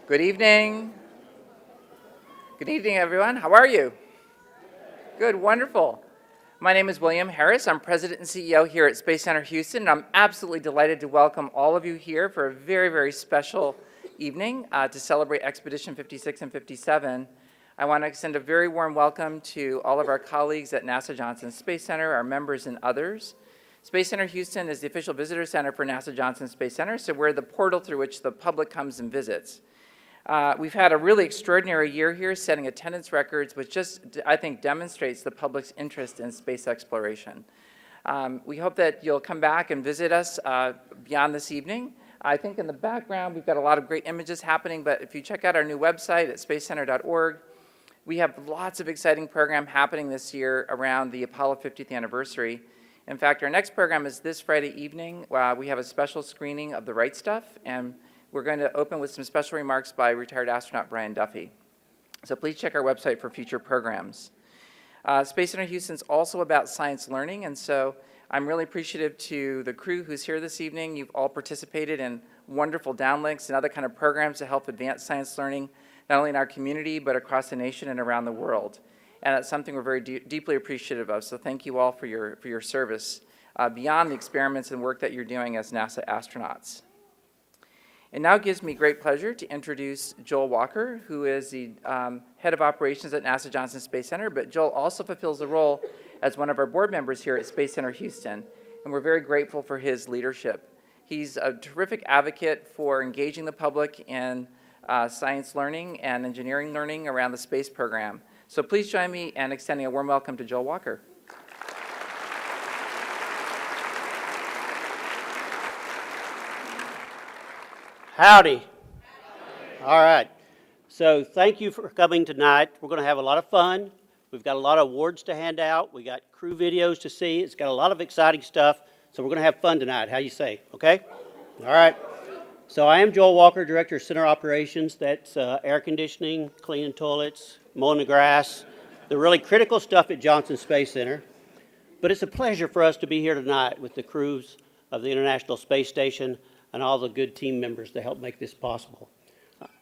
Good evening. Good evening, everyone. How are you? Good, wonderful. My name is William Harris. I'm President and CEO here at Space Center Houston, and I'm absolutely delighted to welcome all of you here for a very, very special evening to celebrate Expedition 56 and 57. I want to extend a very warm welcome to all of our colleagues at NASA Johnson Space Center, our members and others. Space Center Houston is the official visitor center for NASA Johnson Space Center, so we're the portal through which the public comes and visits. We've had a really extraordinary year here, setting attendance records, which just, I think, demonstrates the public's interest in space exploration. We hope that you'll come back and visit us beyond this evening. I think in the background, we've got a lot of great images happening, but if you check out our new website at spacecenter.org, we have lots of exciting program happening this year around the Apollo 50th anniversary. In fact, our next program is this Friday evening. We have a special screening of The Right Stuff, and we're going to open with some special remarks by retired astronaut Brian Duffy. So please check our website for future programs. Space Center Houston's also about science learning, and so I'm really appreciative to the crew who's here this evening. You've all participated in wonderful downlinks and other kind of programs to help advance science learning, not only in our community, but across the nation and around the world. And that's something we're very deeply appreciative of, so thank you all for your service beyond the experiments and work that you're doing as NASA astronauts. It now gives me great pleasure to introduce Joel Walker, who is the head of operations at NASA Johnson Space Center, but Joel also fulfills the role as one of our board members here at Space Center Houston, and we're very grateful for his leadership. He's a terrific advocate for engaging the public in science learning and engineering learning around the space program. So please join me in extending a warm welcome to Joel Walker. Howdy. All right. So thank you for coming tonight. We're going to have a lot of fun. We've got a lot of awards to hand out. We got crew videos to see. It's got a lot of exciting stuff. So we're going to have fun tonight. How you say? Okay? All right. So I am Joel Walker, Director of Center Operations. That's air conditioning, cleaning toilets, mowing the grass, the really critical stuff at Johnson Space Center. But it's a pleasure for us to be here tonight with the crews of the International Space Station and all the good team members to help make this possible.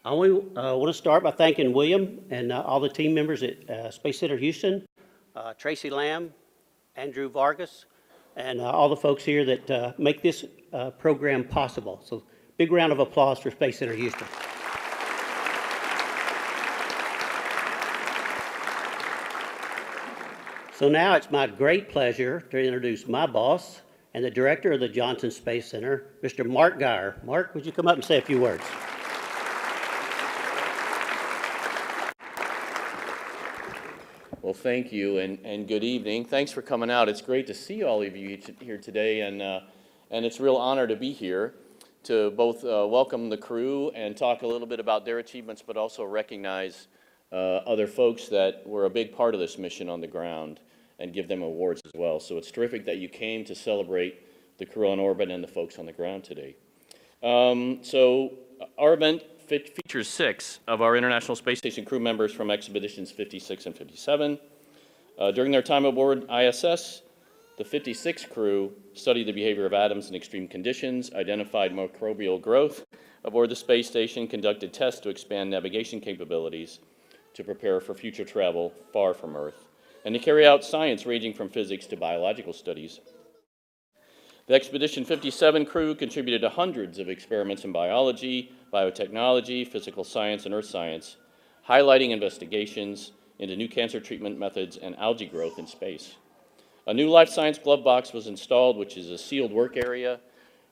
I want to start by thanking William and all the team members at Space Center Houston, Tracy Lamb, Andrew Vargas, and all the folks here that make this program possible. So big round of applause for Space Center Houston. So now it's my great pleasure to introduce my boss and the director of the Johnson Space Center, Mr. Mark Geyer. Mark, would you come up and say a few words? Well, thank you, and good evening. Thanks for coming out. It's great to see all of you here today, and it's a real honor to be here to both welcome the crew and talk a little bit about their achievements, but also recognize other folks that were a big part of this mission on the ground and give them awards as well. So it's terrific that you came to celebrate the crew on orbit and the folks on the ground today. So our event features 6 of our International Space Station crew members from Expeditions 56 and 57. During their time aboard ISS, the 56 crew studied the behavior of atoms in extreme conditions, identified microbial growth aboard the space station, conducted tests to expand navigation capabilities to prepare for future travel far from Earth, and to carry out science ranging from physics to biological studies. The Expedition 57 crew contributed to hundreds of experiments in biology, biotechnology, physical science, and earth science, highlighting investigations into new cancer treatment methods and algae growth in space. A new life science glove box was installed, which is a sealed work area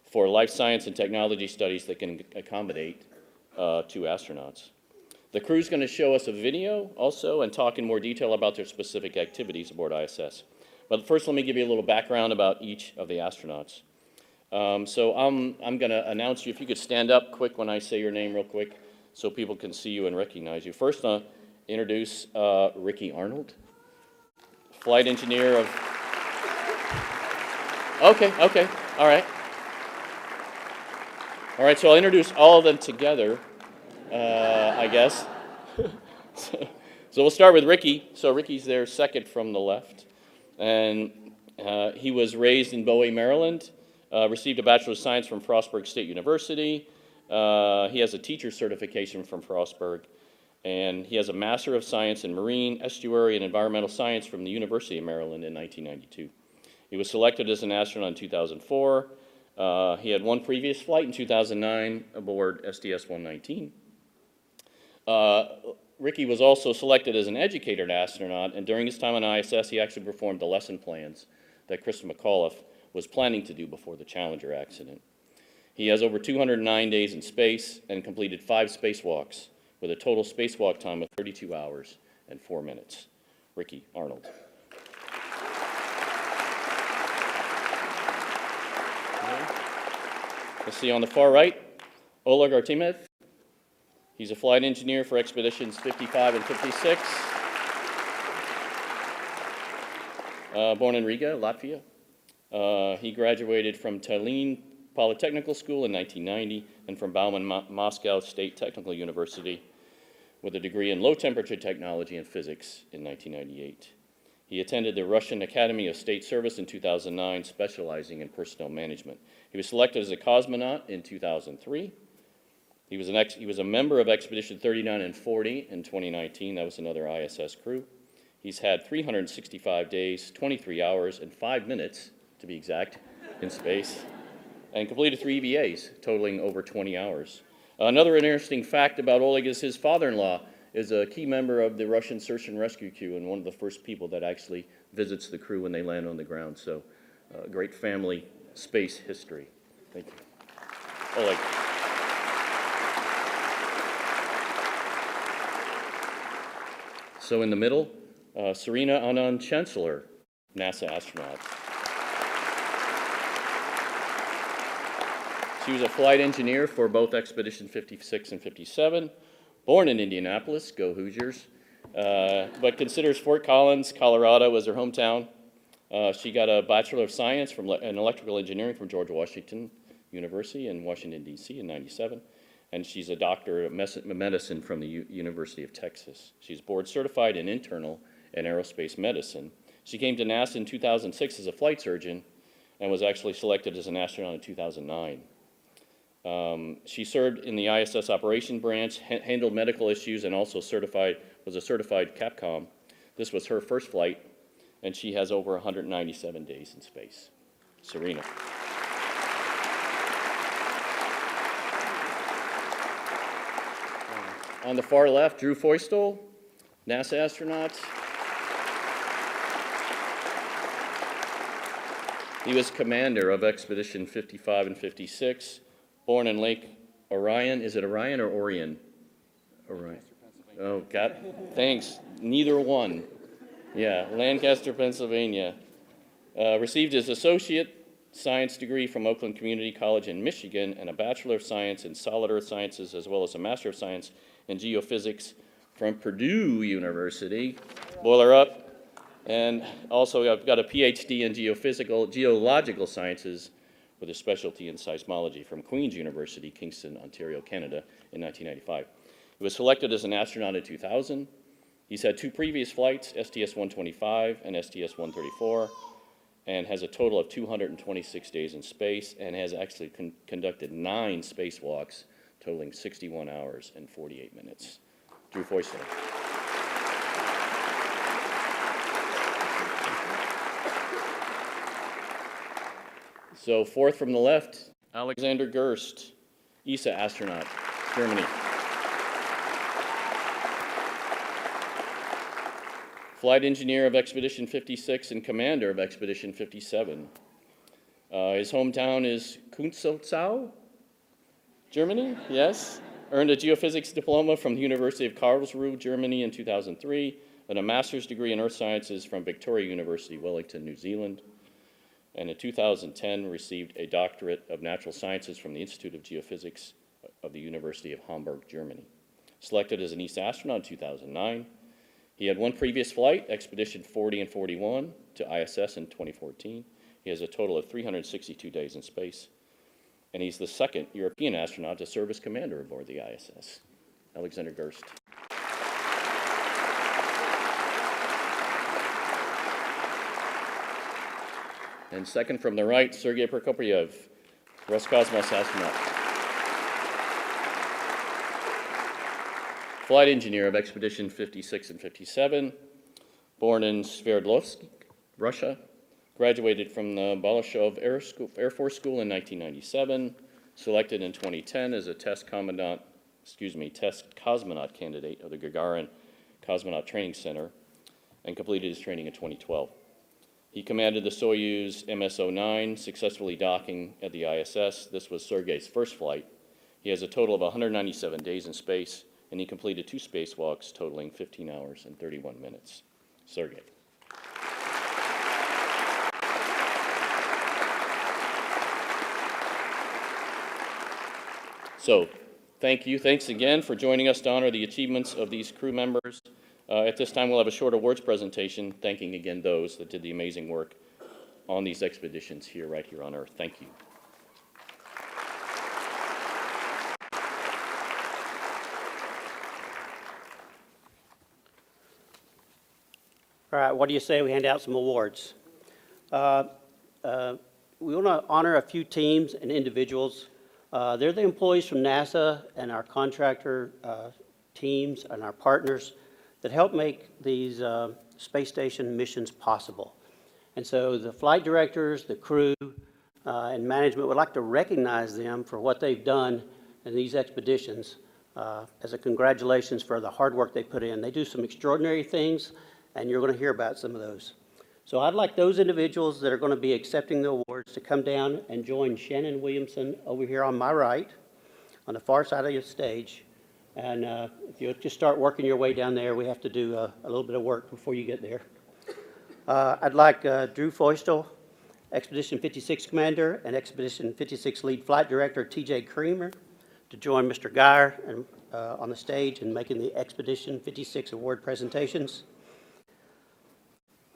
for life science and technology studies that can accommodate 2 astronauts. The crew's going to show us a video also and talk in more detail about their specific activities aboard ISS. But first, let me give you a little background about each of the astronauts. So I'm going to announce you. If you could stand up quick when I say your name real quick so people can see you and recognize you. First, introduce Ricky Arnold, flight engineer of... Okay, all right. All right, so I'll introduce all of them together, I guess. So we'll start with Ricky. So Ricky's there second from the left. And he was raised in Bowie, Maryland, received a Bachelor of Science from Frostburg State University, He has a teacher certification from Frostburg, and he has a Master of Science in Marine, Estuary, and Environmental Science from the University of Maryland in 1992. He was selected as an astronaut in 2004. He had one previous flight in 2009 aboard STS-119. Ricky was also selected as an educated astronaut, and during his time on ISS, he actually performed the lesson plans that Krista McAuliffe was planning to do before the Challenger accident. He has over 209 days in space and completed 5 spacewalks with a total spacewalk time of 32 hours and 4 minutes. Ricky Arnold. Let's see on the far right, Oleg Artemyev. He's a flight engineer for expeditions 55 and 56. Born in Riga, Latvia. He graduated from Tallinn Polytechnical School in 1990 and from Bauman Moscow State Technical University with a degree in low temperature technology and physics in 1998. He attended the Russian Academy of State Service in 2009, specializing in personnel management. He was selected as a cosmonaut in 2003. He was a member of Expedition 39 and 40 in 2019. That was another ISS crew. He's had 365 days, 23 hours, and 5 minutes, to be exact, in space, and completed 3 EVAs, totaling over 20 hours. Another interesting fact about Oleg is his father-in-law is a key member of the Russian search and rescue crew and one of the first people that actually visits the crew when they land on the ground. So, great family space history. Thank you. Oleg. So in the middle, Serena Aunon-Chancellor, NASA astronaut. She was a flight engineer for both Expedition 56 and 57, born in Indianapolis, go Hoosiers, but considers Fort Collins, Colorado as her hometown. She got a Bachelor of Science in Electrical Engineering from George Washington University in Washington, D.C. in 97. And she's a doctor of medicine from the University of Texas. She's board certified in internal and aerospace medicine. She came to NASA in 2006 as a flight surgeon and was actually selected as an astronaut in 2009. She served in the ISS operation branch, handled medical issues, and also was a certified Capcom. This was her first flight, and she has over 197 days in space. Serena. On the far left, Drew Feustel, NASA astronaut. He was commander of Expedition 55 and 56, born in Lake Orion. Is it Orion or Orion? Orion. Oh, God, thanks. Neither one. Yeah, Lancaster, Pennsylvania. Received his associate science degree from Oakland Community College in Michigan and a Bachelor of Science in Solid Earth Sciences, as well as a Master of Science in Geophysics from Purdue University. Boiler up. And also I've got a PhD in geological sciences with a specialty in seismology from Queen's University, Kingston, Ontario, Canada in 1995. He was selected as an astronaut in 2000. He's had 2 previous flights, STS-125 and STS-134, and has a total of 226 days in space and has actually conducted 9 spacewalks, totaling 61 hours and 48 minutes. Drew Feustel. So fourth from the left, Alexander Gerst, ESA astronaut, Germany. Flight engineer of Expedition 56 and commander of Expedition 57. His hometown is Kunzelzau, Germany, yes. Earned a geophysics diploma from the University of Karlsruhe, Germany in 2003, and a master's degree in earth sciences from Victoria University, Wellington, New Zealand. And in 2010 received a doctorate of natural sciences from the Institute of Geophysics of the University of Hamburg, Germany. Selected as an ESA astronaut in 2009. He had 1 previous flight, Expedition 40 and 41, to ISS in 2014. He has a total of 362 days in space. And he's the 2nd European astronaut to serve as commander aboard the ISS. Alexander Gerst. And second from the right, Sergey Prokopyev, Roscosmos astronaut. flight engineer of Expedition 56 and 57, born in Sverdlovsk, Russia, graduated from the Balashov Air Force School in 1997, selected in 2010 as a test cosmonaut candidate of the Gagarin Cosmonaut Training Center, and completed his training in 2012. He commanded the Soyuz MS-09, successfully docking at the ISS. This was Sergey's first flight. He has a total of 197 days in space, and he completed 2 spacewalks totaling 15 hours and 31 minutes. Sergey. So, thank you. Thanks again for joining us to honor the achievements of these crew members. At this time, we'll have a short awards presentation, thanking again those that did the amazing work on these expeditions right here on Earth. Thank you. All right, what do you say we hand out some awards? We want to honor a few teams and individuals. They're the employees from NASA and our contractor teams and our partners that help make these space station missions possible. And so the flight directors, the crew, and management would like to recognize them for what they've done in these expeditions as a congratulations for the hard work they put in. They do some extraordinary things, and you're going to hear about some of those. So I'd like those individuals that are going to be accepting the awards to come down and join Shannon Williamson over here on my right, on the far side of the stage. And if you just start working your way down there, we have to do a little bit of work before you get there. I'd like Drew Feustel, Expedition 56 Commander, and Expedition 56 Lead Flight Director T.J. Creamer to join Mr. Geyer on the stage and making the Expedition 56 award presentations.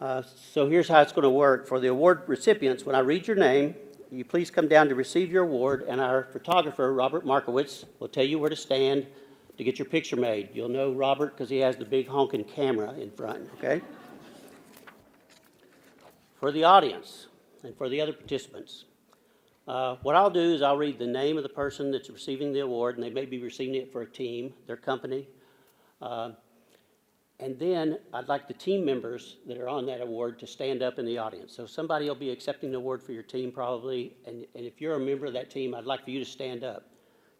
So here's how it's going to work. For the award recipients, when I read your name, you please come down to receive your award, and our photographer, Robert Markowitz, will tell you where to stand to get your picture made. You'll know Robert because he has the big honking camera in front, okay? For the audience and for the other participants, what I'll do is I'll read the name of the person that's receiving the award, and they may be receiving it for a team, their company. And then I'd like the team members that are on that award to stand up in the audience. So somebody will be accepting the award for your team probably, and if you're a member of that team, I'd like for you to stand up.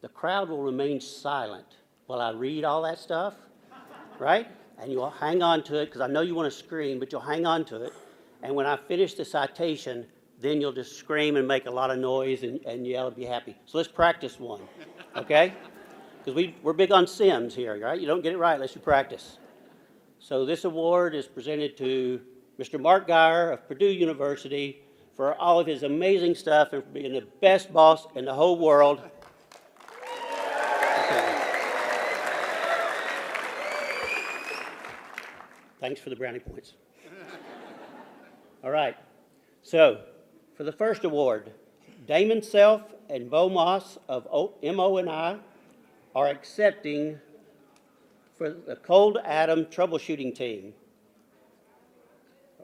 The crowd will remain silent while I read all that stuff, right? And you'll hang on to it, because I know you want to scream, but you'll hang on to it. And when I finish the citation, then you'll just scream and make a lot of noise and yell and be happy. So let's practice one, okay? Because we're big on Sims here, right? You don't get it right unless you practice. So this award is presented to Mr. Mark Geyer of Purdue University for all of his amazing stuff and for being the best boss in the whole world. Okay. Thanks for the brownie points. All right. So for the first award, Damon Self and Bo Moss of MO&I are accepting for the Cold Atom Troubleshooting Team.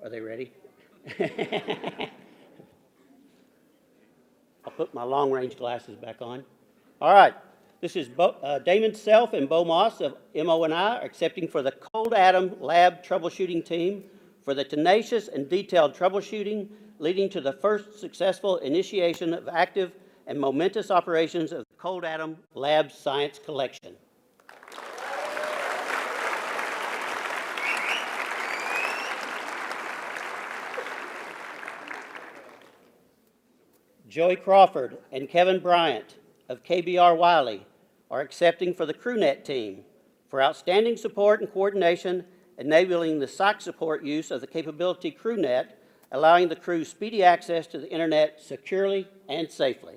Are they ready? I'll put my long-range glasses back on. All right. This is Damon Self and Bo Moss of MO&I are accepting for the Cold Atom Lab Troubleshooting Team for the tenacious and detailed troubleshooting leading to the first successful initiation of active and momentous operations of the Cold Atom Lab Science Collection. Joey Crawford and Kevin Bryant of KBR Wiley are accepting for the CrewNet team for outstanding support and coordination, enabling the psych support use of the capability CrewNet, allowing the crew speedy access to the internet securely and safely.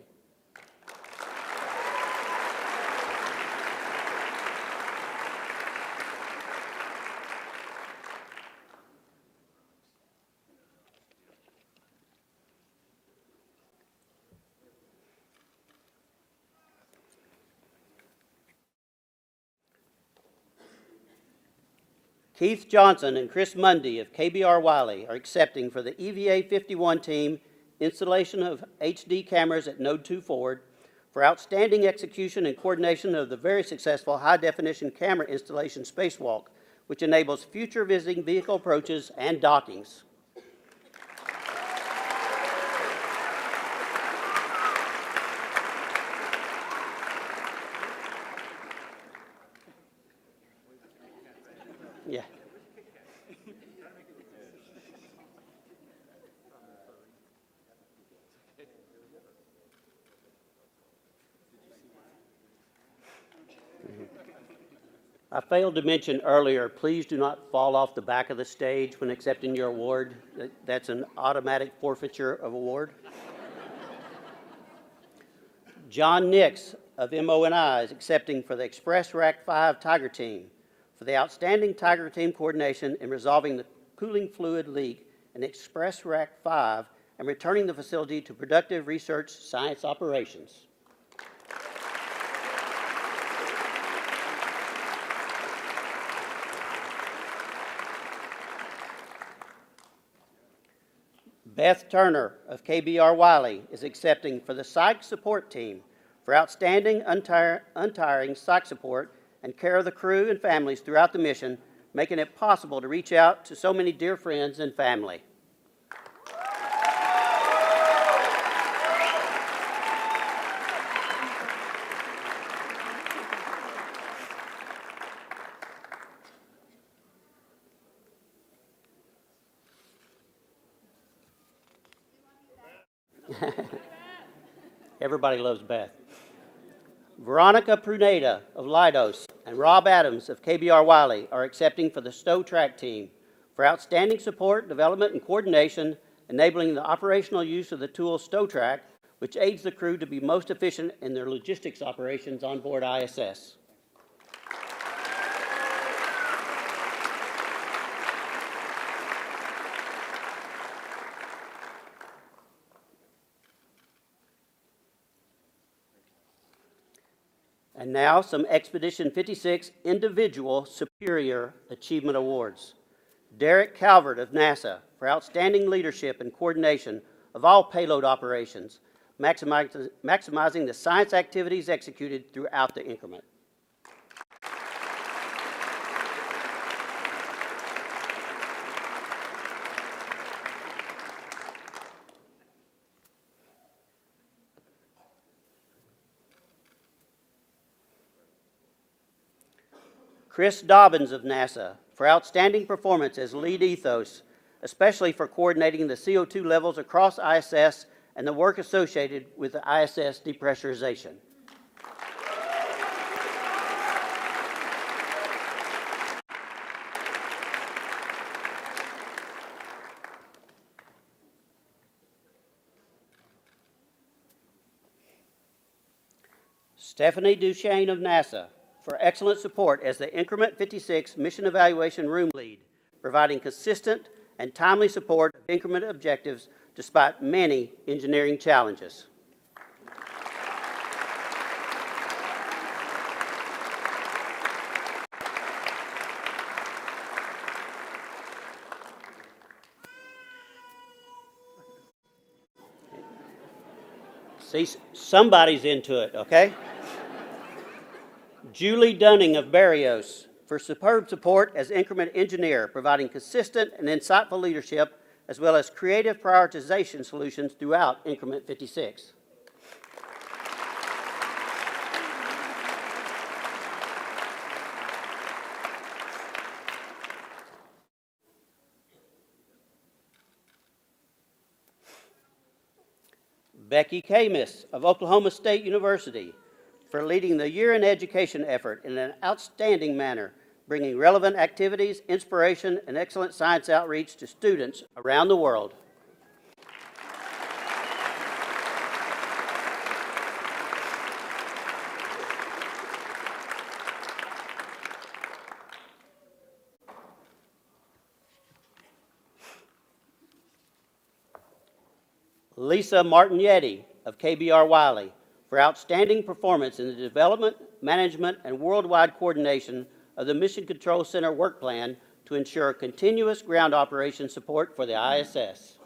Keith Johnson and Chris Mundy of KBR Wiley are accepting for the EVA 51 team installation of HD cameras at Node 2 Forward for outstanding execution and coordination of the very successful high-definition camera installation spacewalk, which enables future visiting vehicle approaches and dockings. Yeah. I failed to mention earlier, please do not fall off the back of the stage when accepting your award. That's an automatic forfeiture of award. John Nix of MONI is accepting for the Express Rack 5 Tiger Team for the outstanding Tiger Team coordination in resolving the cooling fluid leak in Express Rack 5 and returning the facility to productive research science operations. Beth Turner of KBR Wiley is accepting for the Psych Support Team for outstanding untiring psych support and care of the crew and families throughout the mission, making it possible to reach out to so many dear friends and family. Everybody loves Beth. Veronica Pruneda of Leidos and Rob Adams of KBR Wiley are accepting for the Stow Track Team for outstanding support, development, and coordination, enabling the operational use of the tool Stow Track, which aids the crew to be most efficient in their logistics operations on board ISS. And now some Expedition 56 Individual Superior Achievement Awards. Derek Calvert of NASA for outstanding leadership and coordination of all payload operations, maximizing the science activities executed throughout the increment. Chris Dobbins of NASA for outstanding performance as lead ethos, especially for coordinating the CO2 levels across ISS and the work associated with the ISS depressurization. Stephanie Duchesne of NASA for excellent support as the Increment 56 Mission Evaluation Room Lead, providing consistent and timely support of increment objectives despite many engineering challenges. See, somebody's into it, okay? Julie Dunning of Barrios for superb support as increment engineer, providing consistent and insightful leadership as well as creative prioritization solutions throughout Increment 56. Becky Camus of Oklahoma State University for leading the Year in Education effort in an outstanding manner, bringing relevant activities, inspiration, and excellent science outreach to students around the world. Lisa Martignetti of KBR Wiley for outstanding performance in the development, management, and worldwide coordination of the Mission Control Center work plan to ensure continuous ground operation support for the ISS.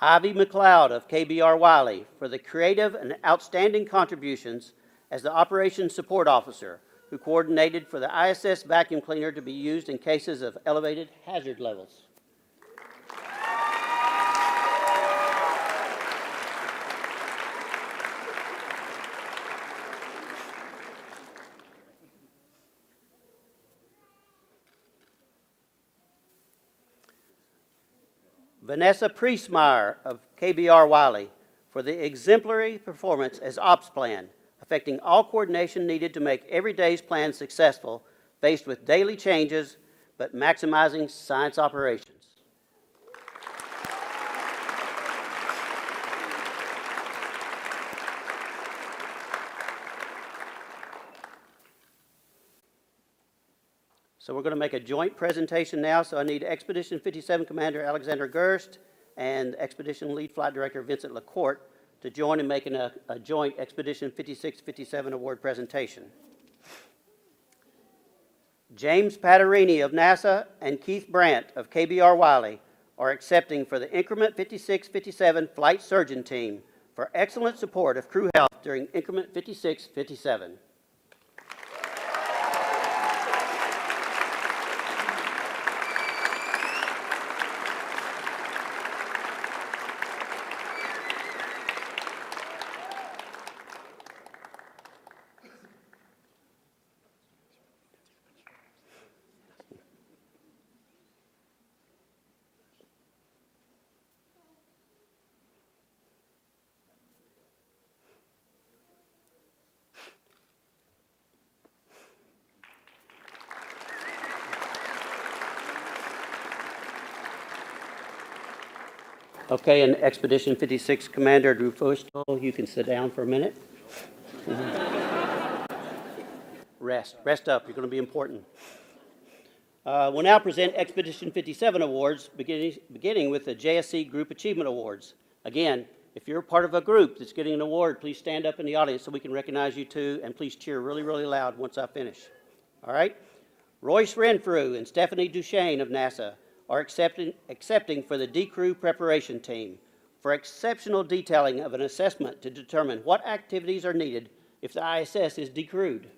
Ivy McLeod of KBR Wiley for the creative and outstanding contributions as the Operations Support Officer, who coordinated for the ISS vacuum cleaner to be used in cases of elevated hazard levels. Vanessa Priestmeyer of KBR Wiley for the exemplary performance as Ops Plan, affecting all coordination needed to make every day's plan successful, faced with daily changes, but maximizing science operations. So we're going to make a joint presentation now, so I need Expedition 57 Commander Alexander Gerst and Expedition Lead Flight Director Vincent LaCourte to join in making a joint Expedition 56-57 award presentation. James Patarini of NASA and Keith Brandt of KBR Wiley are accepting for the Increment 56-57 Flight Surgeon Team for excellent support of crew health during Increment 56-57. Okay, and Expedition 56 Commander Drew Feustel, you can sit down for a minute. Rest up, you're going to be important. We'll now present Expedition 57 awards, beginning with the JSC Group Achievement Awards. Again, if you're part of a group that's getting an award, please stand up in the audience so we can recognize you too, and please cheer really, really loud once I finish. All right? Royce Renfrew and Stephanie Duchesne of NASA are accepting for the Decrew Preparation Team for exceptional detailing of an assessment to determine what activities are needed if the ISS is decrewed.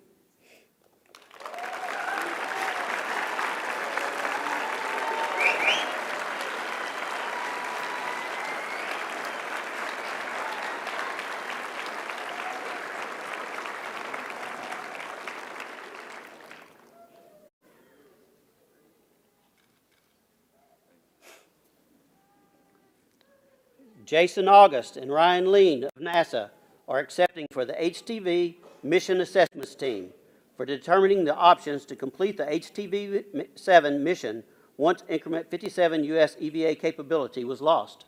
Jason August and Ryan Lean of NASA are accepting for the HTV Mission Assessments Team for determining the options to complete the HTV-7 mission once Increment 57 U.S. EVA capability was lost.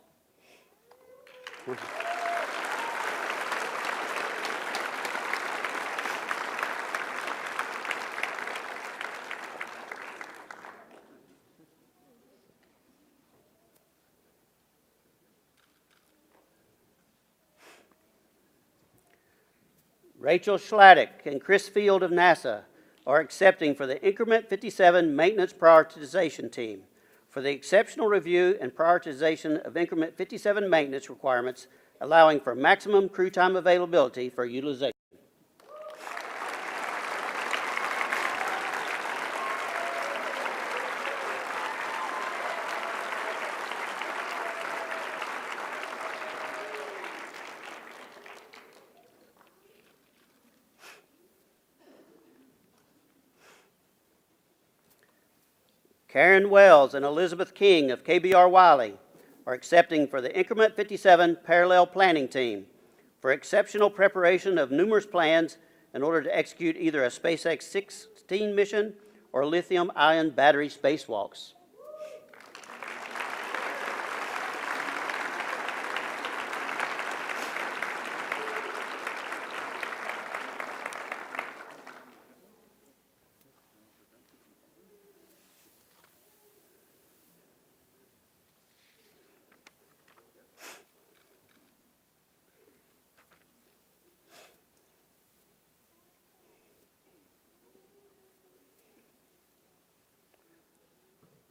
Rachel Schladdick and Chris Field of NASA are accepting for the Increment 57 Maintenance Prioritization Team for the exceptional review and prioritization of Increment 57 maintenance requirements, allowing for maximum crew time availability for utilization. Karen Wells and Elizabeth King of KBR Wiley are accepting for the Increment 57 Parallel Planning Team for exceptional preparation of numerous plans in order to execute either a SpaceX 16 mission or lithium-ion battery spacewalks.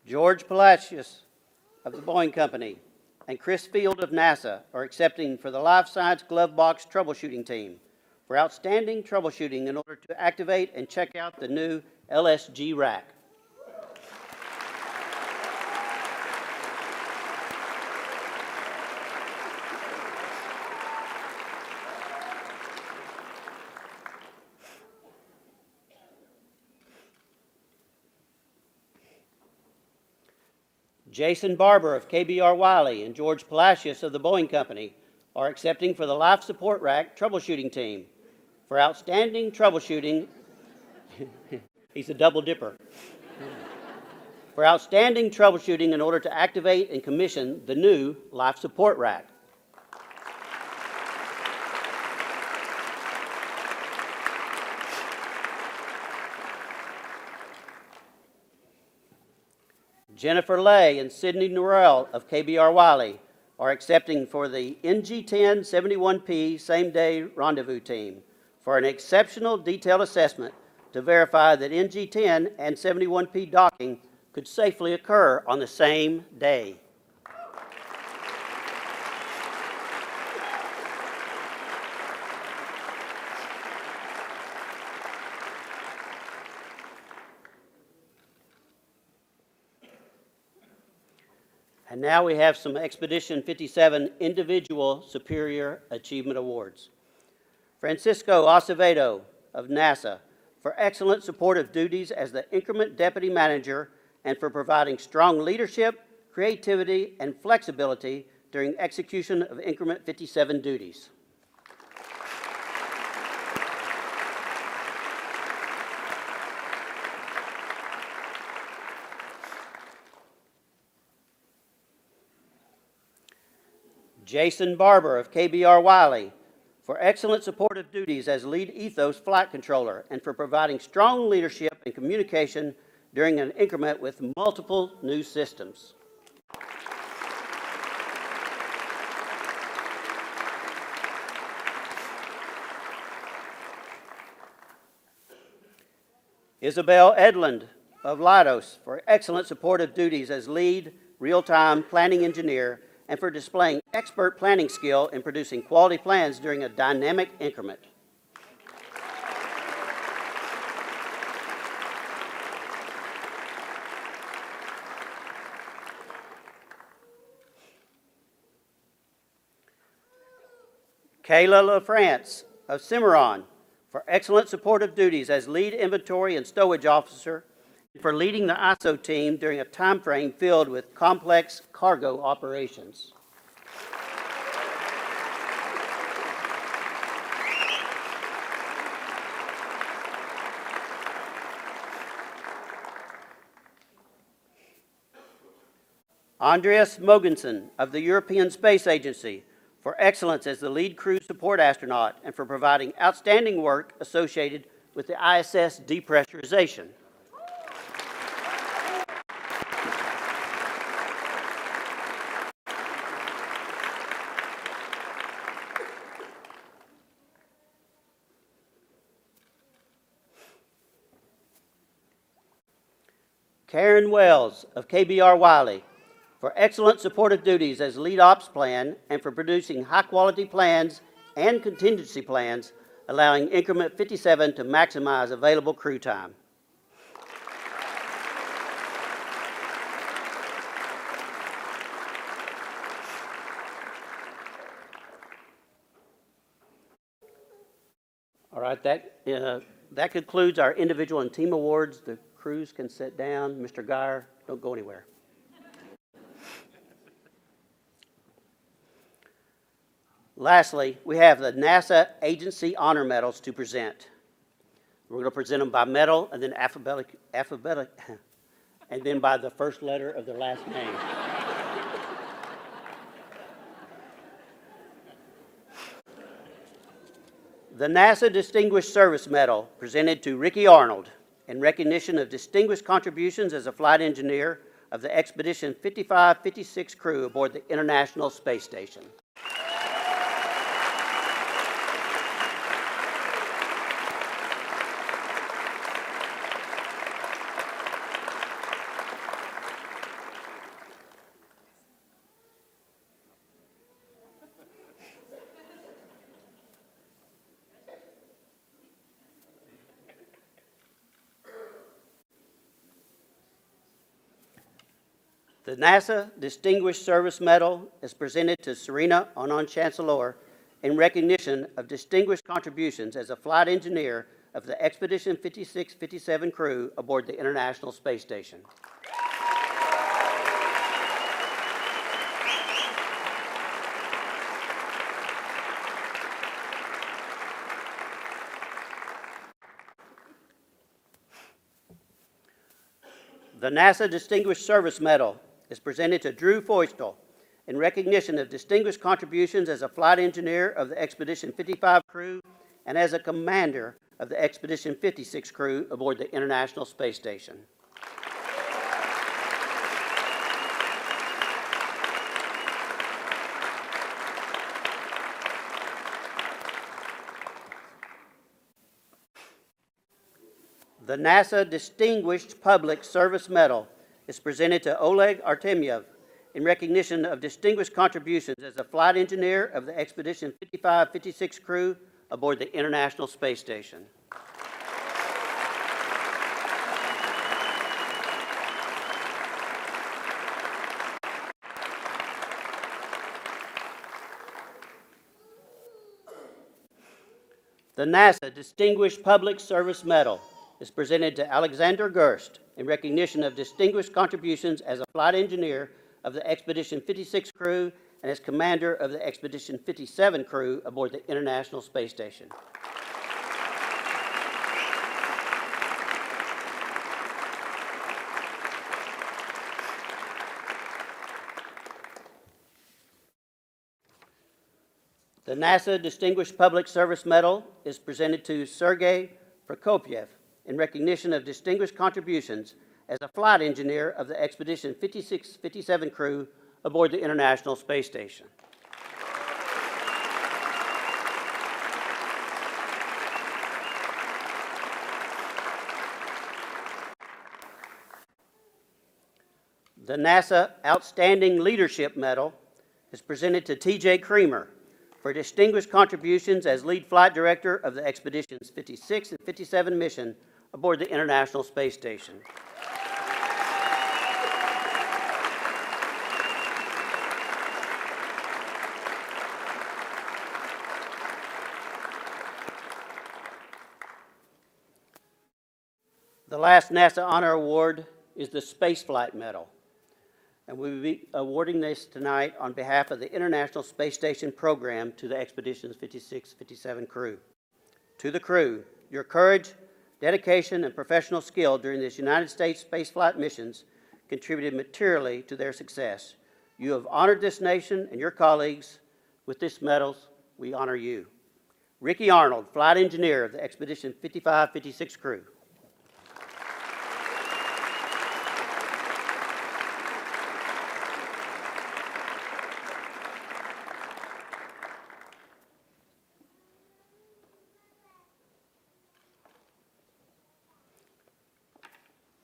George Palacios of the Boeing Company and Chris Field of NASA are accepting for the Life Science Glove Box Troubleshooting Team for outstanding troubleshooting in order to activate and check out the new LSG rack. Jason Barber of KBR Wiley and George Palacios of the Boeing Company are accepting for the Life Support Rack Troubleshooting Team for outstanding troubleshooting. He's a double dipper. For outstanding troubleshooting in order to activate and commission the new Life Support Rack. Jennifer Lay and Sidney Norrell of KBR Wiley are accepting for the NG10 71P same-day rendezvous team for an exceptional detailed assessment to verify that NG10 and 71P docking could safely occur on the same day. And now we have some Expedition 57 Individual Superior Achievement Awards. Francisco Acevedo of NASA for excellent supportive duties as the Increment Deputy Manager and for providing strong leadership, creativity, and flexibility during execution of Increment 57 duties. Jason Barber of KBR Wiley for excellent supportive duties as Lead Ethos Flight Controller and for providing strong leadership and communication during an increment with multiple new systems. Isabel Edlund of Leidos for excellent supportive duties as Lead Real-Time Planning Engineer and for displaying expert planning skill in producing quality plans during a dynamic increment. Kayla LaFrance of Cimarron for excellent supportive duties as Lead Inventory and Stowage Officer and for leading the ISO team during a time frame filled with complex cargo operations. Andreas Mogensen of the European Space Agency for excellence as the Lead Crew Support Astronaut and for providing outstanding work associated with the ISS depressurization. Karen Wells of KBR Wiley for excellent supportive duties as Lead Ops Plan and for producing high-quality plans and contingency plans, allowing Increment 57 to maximize available crew time. All right, that concludes our individual and team awards. The crews can sit down. Mr. Geyer, don't go anywhere. Lastly, we have the NASA Agency Honor Medals to present. We're going to present them by medal and then alphabetic, and then by the first letter of their last name. The NASA Distinguished Service Medal presented to Ricky Arnold in recognition of distinguished contributions as a flight engineer of the Expedition 55-56 crew aboard the International Space Station. The NASA Distinguished Service Medal is presented to Serena Aunon-Chancellor in recognition of distinguished contributions as a flight engineer of the Expedition 56-57 crew aboard the International Space Station. The NASA Distinguished Service Medal is presented to Drew Feustel in recognition of distinguished contributions as a flight engineer of the Expedition 55 crew and as a commander of the Expedition 56 crew aboard the International Space Station. The NASA Distinguished Public Service Medal is presented to Oleg Artemyev in recognition of distinguished contributions as a flight engineer of the Expedition 55-56 crew aboard the International Space Station. The NASA Distinguished Public Service Medal is presented to Alexander Gerst in recognition of distinguished contributions as a flight engineer of the Expedition 56 crew and as commander of the Expedition 57 crew aboard the International Space Station. The NASA Distinguished Public Service Medal is presented to Sergey Prokopyev in recognition of distinguished contributions as a flight engineer of the Expedition 56-57 crew aboard the International Space Station. The NASA Outstanding Leadership Medal is presented to T.J. Creamer for distinguished contributions as lead flight director of the Expeditions 56 and 57 mission aboard the International Space Station. The last NASA honor award is the Spaceflight Medal, and we will be awarding this tonight on behalf of the International Space Station program to the Expeditions 56-57 crew. To the crew, your courage, dedication, and professional skill during this United States spaceflight missions contributed materially to their success. You have honored this nation and your colleagues. With this medal, we honor you. Ricky Arnold, flight engineer of the Expedition 55-56 crew.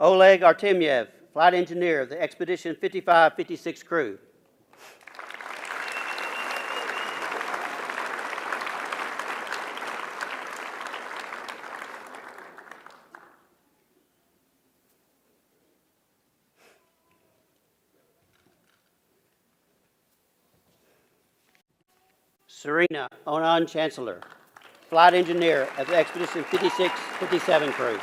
Oleg Artemyev, flight engineer of the Expedition 55-56 crew. Serena Aunon-Chancellor, flight engineer of the Expedition 56-57 crew.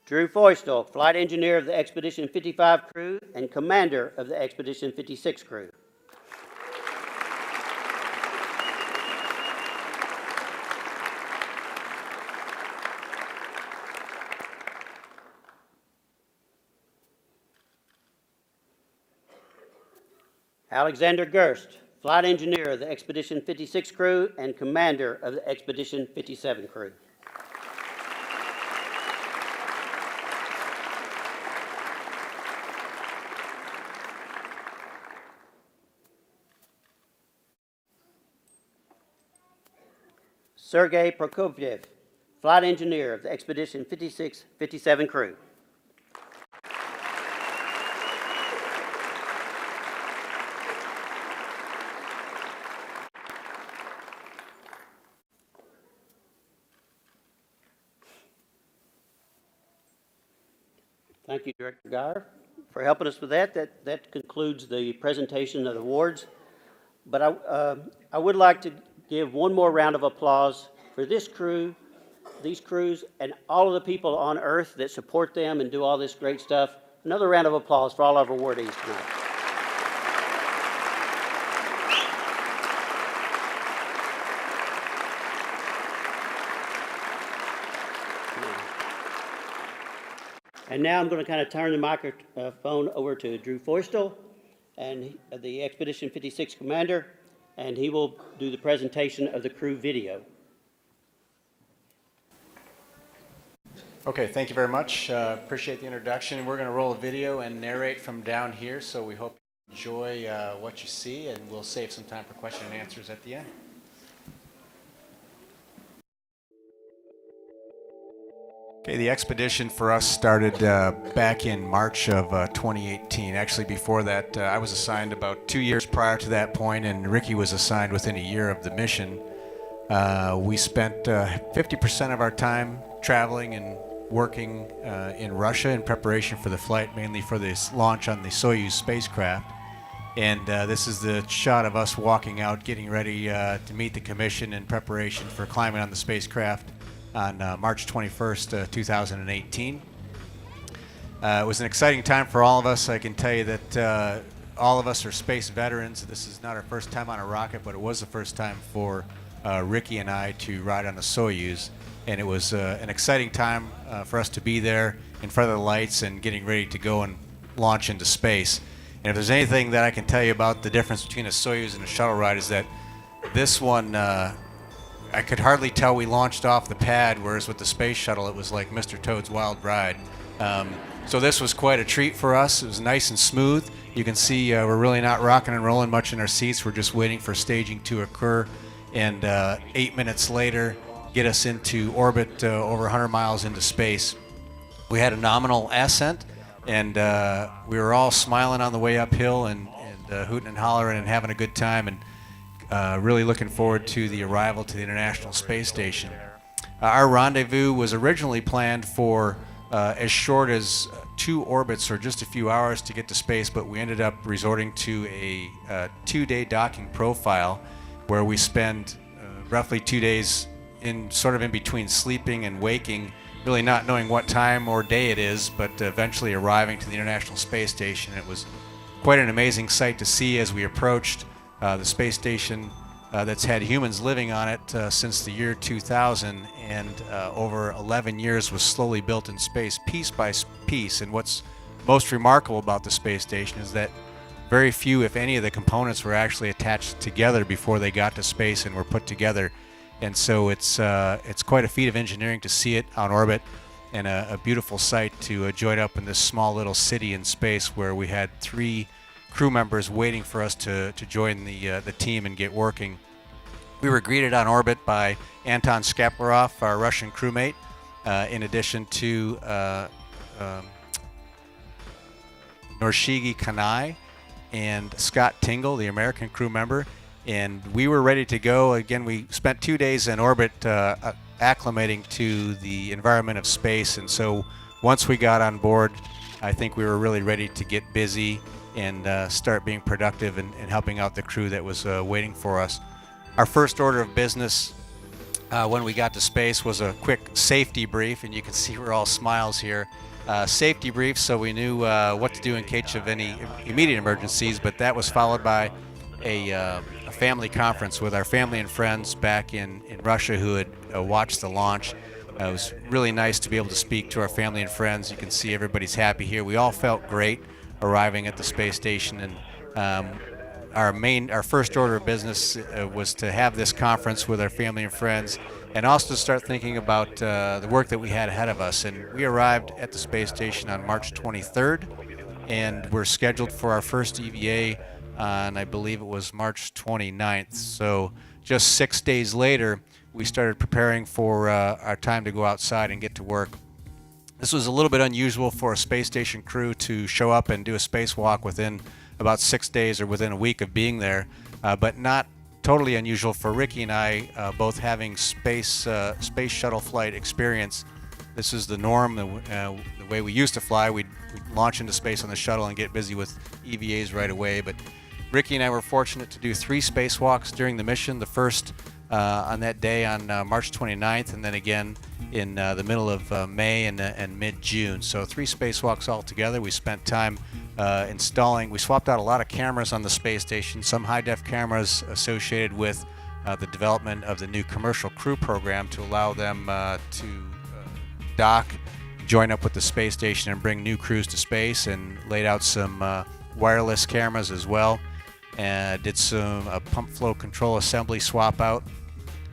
Drew Feustel, flight engineer of the Expedition 55 crew and commander of the Expedition 56 crew. Alexander Gerst, flight engineer of the Expedition 56 crew and commander of the Expedition 57 crew. Sergey Prokopyev, flight engineer of the Expedition 56-57 crew. Thank you, Director Geyer, for helping us with that. That concludes the presentation of the awards. But I would like to give one more round of applause for this crew, these crews, and all of the people on Earth that support them and do all this great stuff. Another round of applause for all of our awardees tonight. And now I'm going to kind of turn the microphone over to Drew Feustel, and the Expedition 56 commander, and he will do the presentation of the crew video. Okay, thank you very much. Appreciate the introduction. We're going to roll a video and narrate from down here, so we hope you enjoy what you see, and we'll save some time for question and answers at the end. Okay, the expedition for us started back in March of 2018. Actually, before that, I was assigned about 2 years prior to that point, and Ricky was assigned within a year of the mission. We spent 50% of our time traveling and working in Russia in preparation for the flight, mainly for this launch on the Soyuz spacecraft. And this is the shot of us walking out, getting ready to meet the commission in preparation for climbing on the spacecraft on March 21st, 2018. It was an exciting time for all of us. I can tell you that all of us are space veterans. This is not our first time on a rocket, but it was the first time for Ricky and I to ride on the Soyuz. And it was an exciting time for us to be there in front of the lights and getting ready to go and launch into space. And if there's anything that I can tell you about the difference between a Soyuz and a shuttle ride, is that this one, I could hardly tell we launched off the pad, whereas with the space shuttle it was like Mr. Toad's Wild Ride. So this was quite a treat for us. It was nice and smooth. You can see we're really not rocking and rolling much in our seats. We're just waiting for staging to occur, and 8 minutes later get us into orbit over 100 miles into space. We had a nominal ascent, and we were all smiling on the way uphill and hooting and hollering and having a good time, and really looking forward to the arrival to the International Space Station. Our rendezvous was originally planned for as short as 2 orbits or just a few hours to get to space, but we ended up resorting to a 2-day docking profile where we spend roughly 2 days in between sleeping and waking, really not knowing what time or day it is, but eventually arriving to the International Space Station. It was quite an amazing sight to see as we approached the space station that's had humans living on it since the year 2000, and over 11 years was slowly built in space piece by piece. And what's most remarkable about the space station is that very few, if any, of the components were actually attached together before they got to space and were put together. And so it's quite a feat of engineering to see it on orbit, and a beautiful sight to join up in this small little city in space where we had 3 crew members waiting for us to join the team and get working. We were greeted on orbit by Anton Skaplerov, our Russian crewmate, in addition to Norshigi Kanai and Scott Tingle, the American crew member. And we were ready to go. Again, we spent 2 days in orbit acclimating to the environment of space. And so once we got on board, I think we were really ready to get busy and start being productive and helping out the crew that was waiting for us. Our first order of business when we got to space was a quick safety brief, and you can see we're all smiles here. Safety brief, so we knew what to do in case of any immediate emergencies, but that was followed by a family conference with our family and friends back in Russia who had watched the launch. It was really nice to be able to speak to our family and friends. You can see everybody's happy here. We all felt great arriving at the space station, and our first order of business was to have this conference with our family and friends, and also to start thinking about the work that we had ahead of us. And we arrived at the space station on March 23rd, and we're scheduled for our first EVA on, I believe it was March 29th. So just 6 days later, we started preparing for our time to go outside and get to work. This was a little bit unusual for a space station crew to show up and do a spacewalk within about 6 days or within a week of being there, but not totally unusual for Ricky and I, both having space shuttle flight experience. This is the norm, the way we used to fly. We'd launch into space on the shuttle and get busy with EVAs right away. But Ricky and I were fortunate to do 3 spacewalks during the mission. The first on that day on March 29th, and then again in the middle of May and mid-June. So 3 spacewalks altogether. We spent time installing. We swapped out a lot of cameras on the space station, some high-def cameras associated with the development of the new commercial crew program to allow them to dock, join up with the space station, and bring new crews to space, and laid out some wireless cameras as well. And did some pump flow control assembly swap out.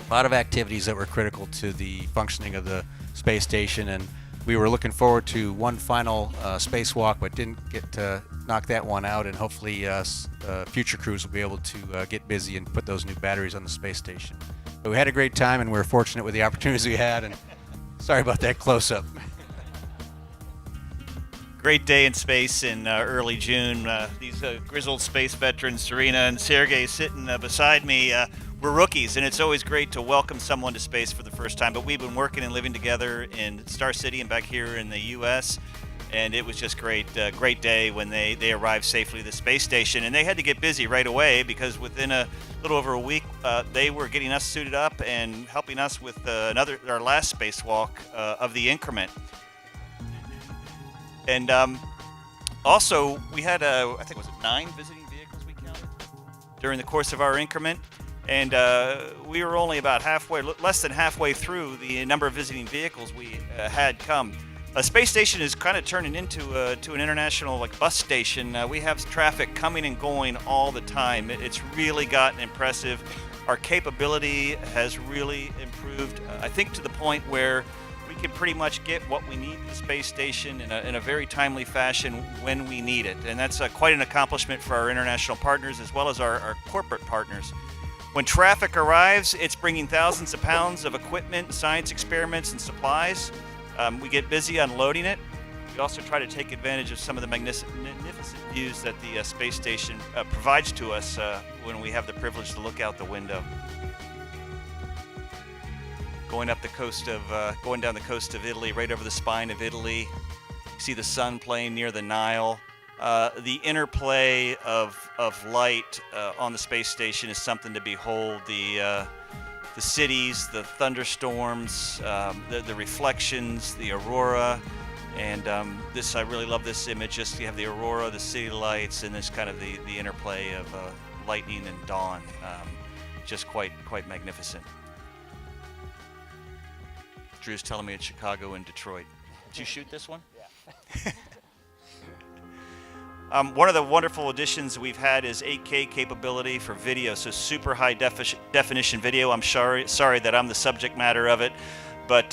A lot of activities that were critical to the functioning of the space station, and we were looking forward to one final spacewalk, but didn't get to knock that one out, and hopefully future crews will be able to get busy and put those new batteries on the space station. But we had a great time, and we were fortunate with the opportunities we had, and sorry about that close-up. Great day in space in early June. These grizzled space veterans, Serena and Sergey, sitting beside me, we're rookies, and it's always great to welcome someone to space for the first time. But we've been working and living together in Star City and back here in the U.S., and it was just great. Great day when they arrived safely at the space station, and they had to get busy right away because within a little over a week, they were getting us suited up and helping us with our last spacewalk of the increment. And also, we had, I think, was it 9 visiting vehicles we counted during the course of our increment? And we were only about less than halfway through the number of visiting vehicles we had come. A space station is kind of turning into an international bus station. We have traffic coming and going all the time. It's really gotten impressive. Our capability has really improved, I think, to the point where we can pretty much get what we need at the space station in a very timely fashion when we need it. And that's quite an accomplishment for our international partners as well as our corporate partners. When traffic arrives, it's bringing thousands of pounds of equipment, science experiments, and supplies. We get busy unloading it. We also try to take advantage of some of the magnificent views that the space station provides to us when we have the privilege to look out the window. Going down the coast of Italy, right over the spine of Italy. You see the sun playing near the Nile. The interplay of light on the space station is something to behold. The cities, the thunderstorms, the reflections, the aurora, and I really love this image. Just you have the aurora, the city lights, and this kind of the interplay of lightning and dawn. Just quite magnificent. Drew's telling me it's Chicago and Detroit. Did you shoot this one? Yeah. One of the wonderful additions we've had is 8K capability for video, so super high definition video. I'm sorry that I'm the subject matter of it, but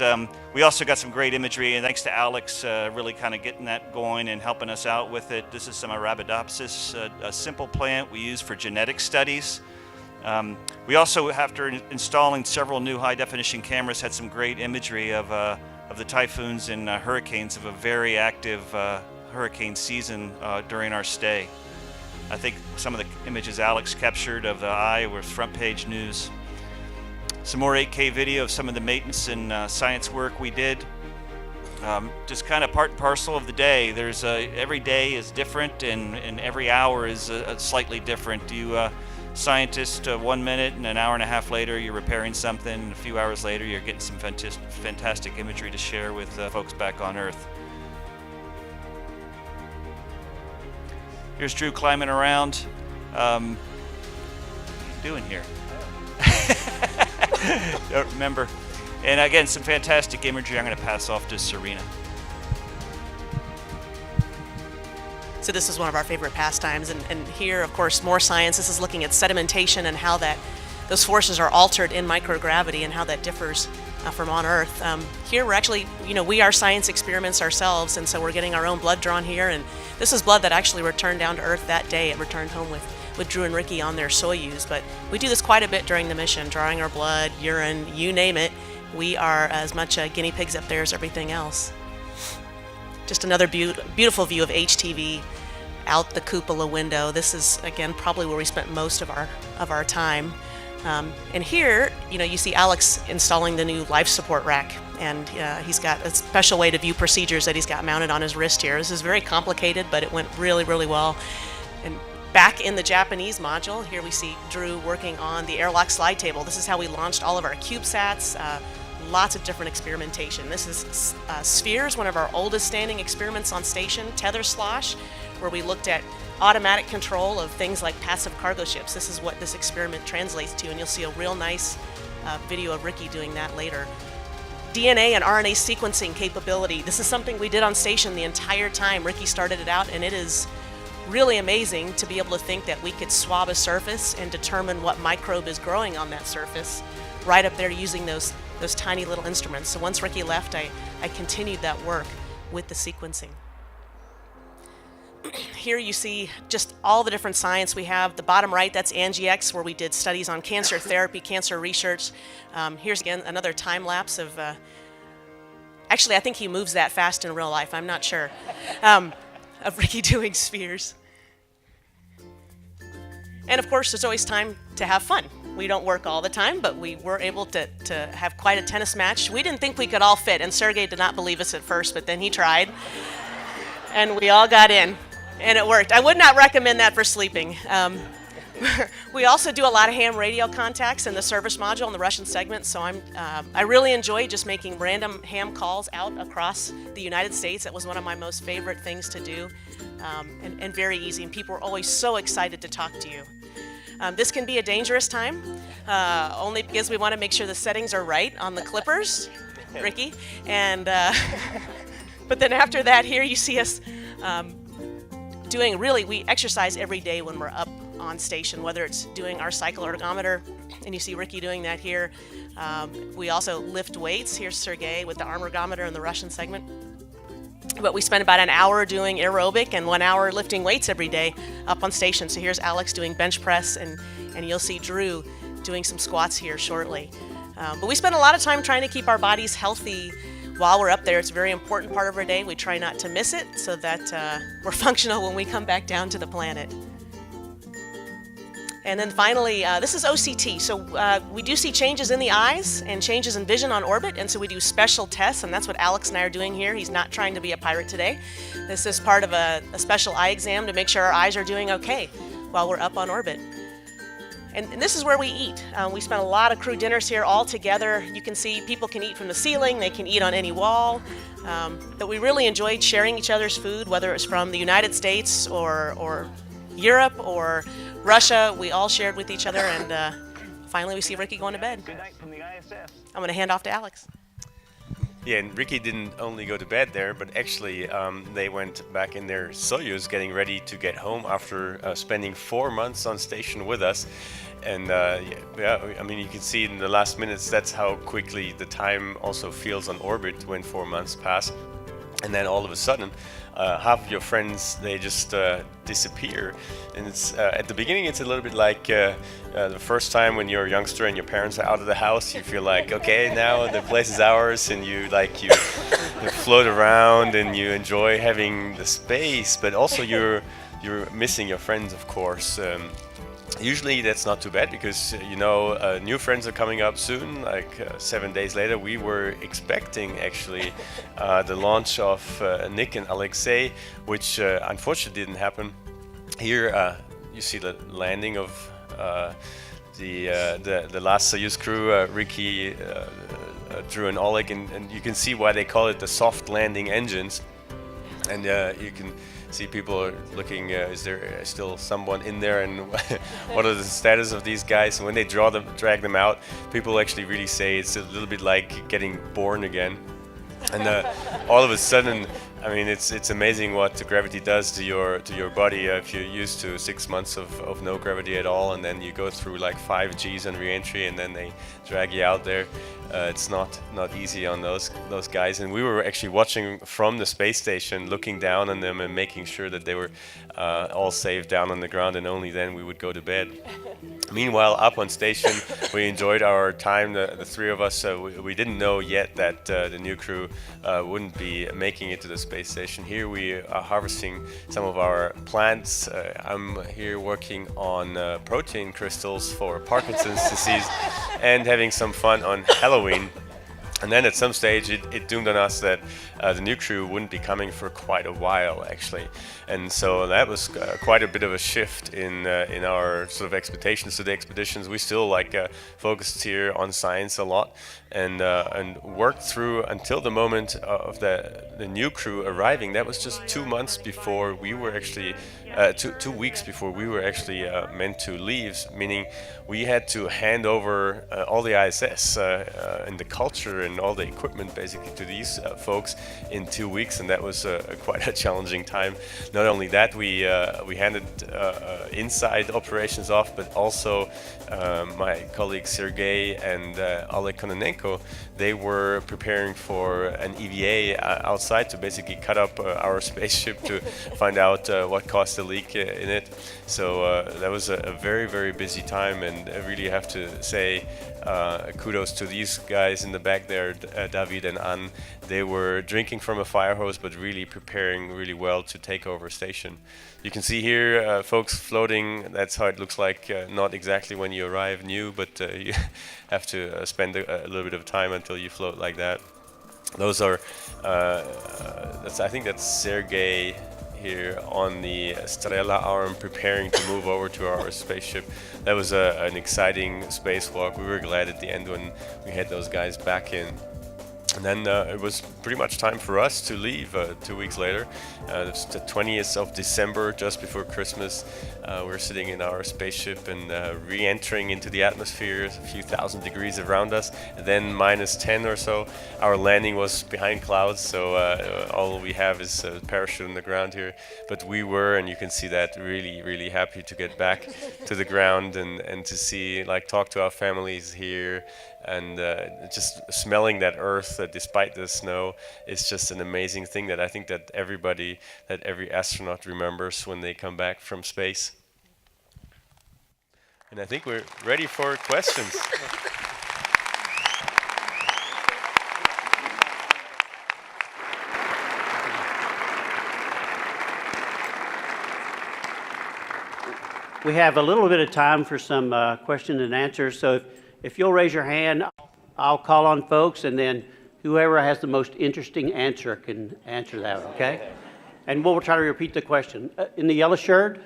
we also got some great imagery, and thanks to Alex really kind of getting that going and helping us out with it. This is some Arabidopsis, a simple plant we use for genetic studies. We also, after installing several new high-definition cameras, had some great imagery of the typhoons and hurricanes of a very active hurricane season during our stay. I think some of the images Alex captured of the eye were front-page news. Some more 8K video of some of the maintenance and science work we did. Just kind of part and parcel of the day. There's every day is different, and every hour is slightly different. You scientist 1 minute, and an hour and a half later you're repairing something, and a few hours later you're getting some fantastic imagery to share with folks back on Earth. Here's Drew climbing around. What are you doing here? Don't remember. And again, some fantastic imagery I'm going to pass off to Serena. So this is one of our favorite pastimes, and here, of course, more science. This is looking at sedimentation and how those forces are altered in microgravity and how that differs from on Earth. Here we're actually, we are science experiments ourselves, and so we're getting our own blood drawn here, and this is blood that actually returned down to Earth that day. It returned home with Drew and Ricky on their Soyuz, but we do this quite a bit during the mission, drawing our blood, urine, you name it. We are as much guinea pigs up there as everything else. Just another beautiful view of HTV out the cupola window. This is, again, probably where we spent most of our time. And here, you see Alex installing the new life support rack. And he's got a special way to view procedures that he's got mounted on his wrist here. This is very complicated, but it went really, really well. And back in the Japanese module, here we see Drew working on the airlock slide table. This is how we launched all of our CubeSats. Lots of different experimentation. This is Spheres, one of our oldest standing experiments on station, Tether Slosh, where we looked at automatic control of things like passive cargo ships. This is what this experiment translates to, and you'll see a real nice video of Ricky doing that later. DNA and RNA sequencing capability. This is something we did on station the entire time. Ricky started it out, and it is really amazing to be able to think that we could swab a surface and determine what microbe is growing on that surface right up there using those tiny little instruments. So once Ricky left, I continued that work with the sequencing. Here you see just all the different science we have. The bottom right, that's AngieX, where we did studies on cancer therapy, cancer research. Here's again another time lapse of, actually I think he moves that fast in real life, I'm not sure, of Ricky doing spheres. And of course, there's always time to have fun. We don't work all the time, but we were able to have quite a tennis match. We didn't think we could all fit, and Sergey did not believe us at first, but then he tried. And we all got in, and it worked. I would not recommend that for sleeping. We also do a lot of ham radio contacts in the service module in the Russian segment, so I really enjoy just making random ham calls out across the United States. That was one of my most favorite things to do, and very easy, and people were always so excited to talk to you. This can be a dangerous time, only because we want to make sure the settings are right on the clippers, Ricky, and but then after that, here you see us we exercise every day when we're up on station, whether it's doing our cycle ergometer, and you see Ricky doing that here. We also lift weights. Here's Sergey with the arm ergometer in the Russian segment. But we spend about an hour doing aerobic and 1 hour lifting weights every day up on station. So here's Alex doing bench press, and you'll see Drew doing some squats here shortly. But we spend a lot of time trying to keep our bodies healthy while we're up there. It's a very important part of our day. We try not to miss it so that we're functional when we come back down to the planet. And then finally, this is OCT. So we do see changes in the eyes and changes in vision on orbit, and so we do special tests, and that's what Alex and I are doing here. He's not trying to be a pirate today. This is part of a special eye exam to make sure our eyes are doing okay while we're up on orbit. And this is where we eat. We spent a lot of crew dinners here all together. You can see people can eat from the ceiling, they can eat on any wall. But we really enjoyed sharing each other's food, whether it was from the United States or Europe or Russia. We all shared with each other, and finally we see Ricky going to bed. Good night from the ISS. I'm going to hand off to Alex. Yeah, and Ricky didn't only go to bed there, but actually they went back in their Soyuz getting ready to get home after spending 4 months on station with us. And yeah, I mean, you can see in the last minutes, that's how quickly the time also feels on orbit when 4 months pass. And then all of a sudden, half of your friends, they just disappear. And it's at the beginning, it's a little bit like the first time when you're a youngster and your parents are out of the house. You feel like, okay, now the place is ours, and you float around and you enjoy having the space. But also you're missing your friends, of course. Usually that's not too bad because, new friends are coming up soon, like 7 days later. We were expecting actually the launch of Nick and Alexei, which unfortunately didn't happen. Here you see the landing of the last Soyuz crew, Ricky, Drew and Oleg, and you can see why they call it the soft landing engines. And you can see people are looking, is there still someone in there, and what are the status of these guys? And when they drag them out, people actually really say it's a little bit like getting born again. And all of a sudden, I mean, it's amazing what the gravity does to your body. If you're used to 6 months of no gravity at all, and then you go through like 5 Gs on re-entry, and then they drag you out there. It's not easy on those guys. And we were actually watching from the space station, looking down on them and making sure that they were all safe down on the ground, and only then we would go to bed. Meanwhile, up on station, we enjoyed our time, the three of us. We didn't know yet that the new crew wouldn't be making it to the space station. Here we are harvesting some of our plants. I'm here working on protein crystals for Parkinson's disease and having some fun on Halloween. And then at some stage, it dawned on us that the new crew wouldn't be coming for quite a while, actually. And so that was quite a bit of a shift in our sort of expectations to the expeditions. We still focused here on science a lot, and worked through until the moment of the new crew arriving. That was just 2 months before we were actually 2 weeks before we were actually meant to leave, meaning we had to hand over all the ISS and the culture and all the equipment basically to these folks in 2 weeks, and that was quite a challenging time. Not only that, we handed inside operations off, but also my colleagues Sergey and Oleg, they were preparing for an EVA outside to basically cut up our spaceship to find out what caused the leak in it. So that was a very, very busy time, and I really have to say kudos to these guys in the back there, David and Anne. They were drinking from a fire hose, but really preparing really well to take over station. You can see here folks floating. That's how it looks like, not exactly when you arrive new, but you have to spend a little bit of time until you float like that. Those are, I think that's Sergey here on the Strela arm, preparing to move over to our spaceship. That was an exciting spacewalk. We were glad at the end when we had those guys back in. And then it was pretty much time for us to leave 2 weeks later. It's the 20th of December, just before Christmas. We're sitting in our spaceship and re-entering into the atmosphere, a few thousand degrees around us, and then -10 or so. Our landing was behind clouds, so all we have is a parachute on the ground here. But we were, and you can see that, really, really happy to get back to the ground and to see, talk to our families here. And just smelling that earth despite the snow is just an amazing thing that I think that every astronaut remembers when they come back from space. And I think we're ready for questions. We have a little bit of time for some questions and answers, so if you'll raise your hand, I'll call on folks, and then whoever has the most interesting answer can answer that, okay? And we'll try to repeat the question. In the yellow shirt?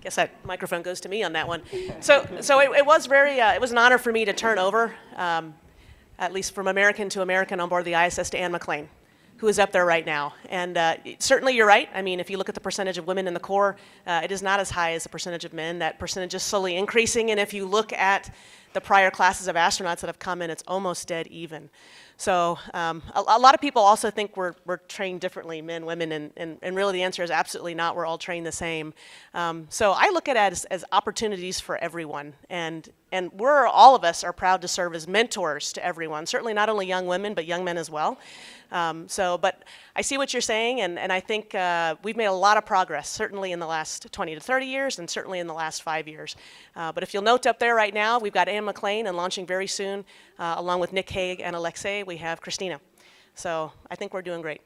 Guess that microphone goes to me on that one. So it was it was an honor for me to turn over, at least from American to American on board the ISS, to Anne McClain, who is up there right now. And certainly you're right. I mean, if you look at the percentage of women in the Corps, it is not as high as the percentage of men. That percentage is slowly increasing. And if you look at the prior classes of astronauts that have come in, it's almost dead even. So a lot of people also think we're trained differently, men, women, and really the answer is absolutely not. We're all trained the same. So I look at it as opportunities for everyone. And all of us are proud to serve as mentors to everyone, certainly not only young women, but young men as well. But I see what you're saying, and I think we've made a lot of progress, certainly in the last 20 to 30 years, and certainly in the last 5 years. But if you'll note up there right now, we've got Anne McClain, and launching very soon, along with Nick Hague and Alexei, we have Christina. So I think we're doing great.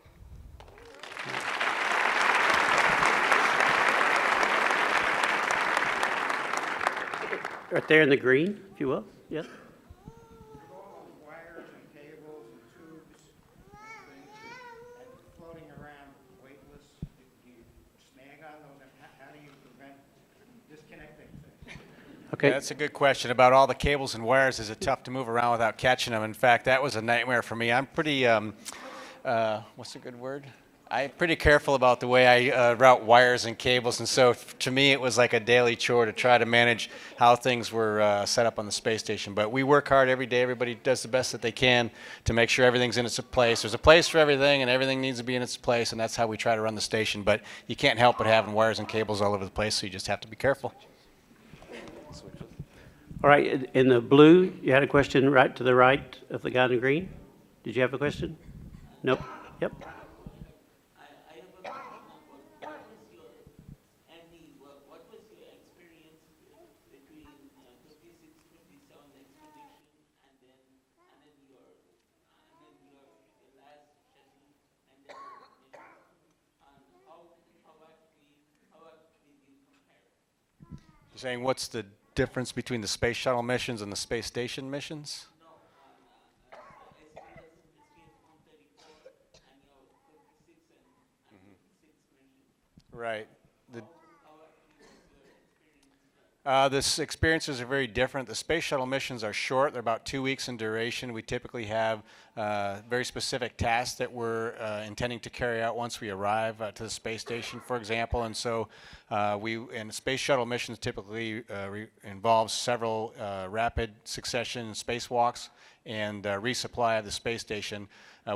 Right there in the green, if you will. Yes. Okay. Yeah, that's a good question. About all the cables and wires, is it tough to move around without catching them? In fact, that was a nightmare for me. I'm pretty, what's a good word? I'm pretty careful about the way I route wires and cables, and so to me it was like a daily chore to try to manage how things were set up on the space station. But we work hard every day. Everybody does the best that they can to make sure everything's in its place. There's a place for everything, and everything needs to be in its place, and that's how we try to run the station. But you can't help but having wires and cables all over the place, so you just have to be careful. All right, in the blue, you had a question right to the right of the guy in the green? Did you have a question? Nope. Yep. Saying what's the difference between the space shuttle missions and the space station missions? Right. The experiences are very different. The space shuttle missions are short. They're about 2 weeks in duration. We typically have very specific tasks that we're intending to carry out once we arrive to the space station, for example. And so and space shuttle missions typically involves several rapid succession spacewalks and resupply of the space station.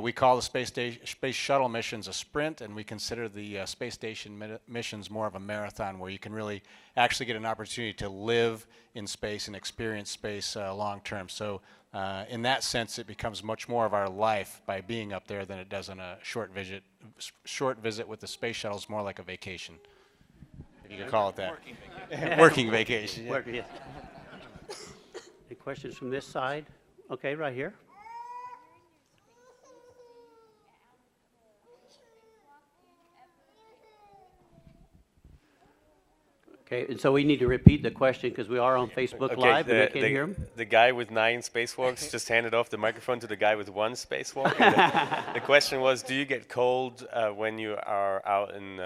We call the space shuttle missions a sprint, and we consider the space station missions more of a marathon, where you can really actually get an opportunity to live in space and experience space long term. So in that sense, it becomes much more of our life by being up there than it does on a short visit with the space shuttle. Is more like a vacation, if you could call it that. Working vacation. Working vacation. Yeah. Yeah. Any questions from this side? Okay, right here. Okay, and so we need to repeat the question because we are on Facebook Live and we can't hear him. The guy with 9 spacewalks just handed off the microphone to the guy with 1 spacewalk. And the question was, do you get cold when you are out on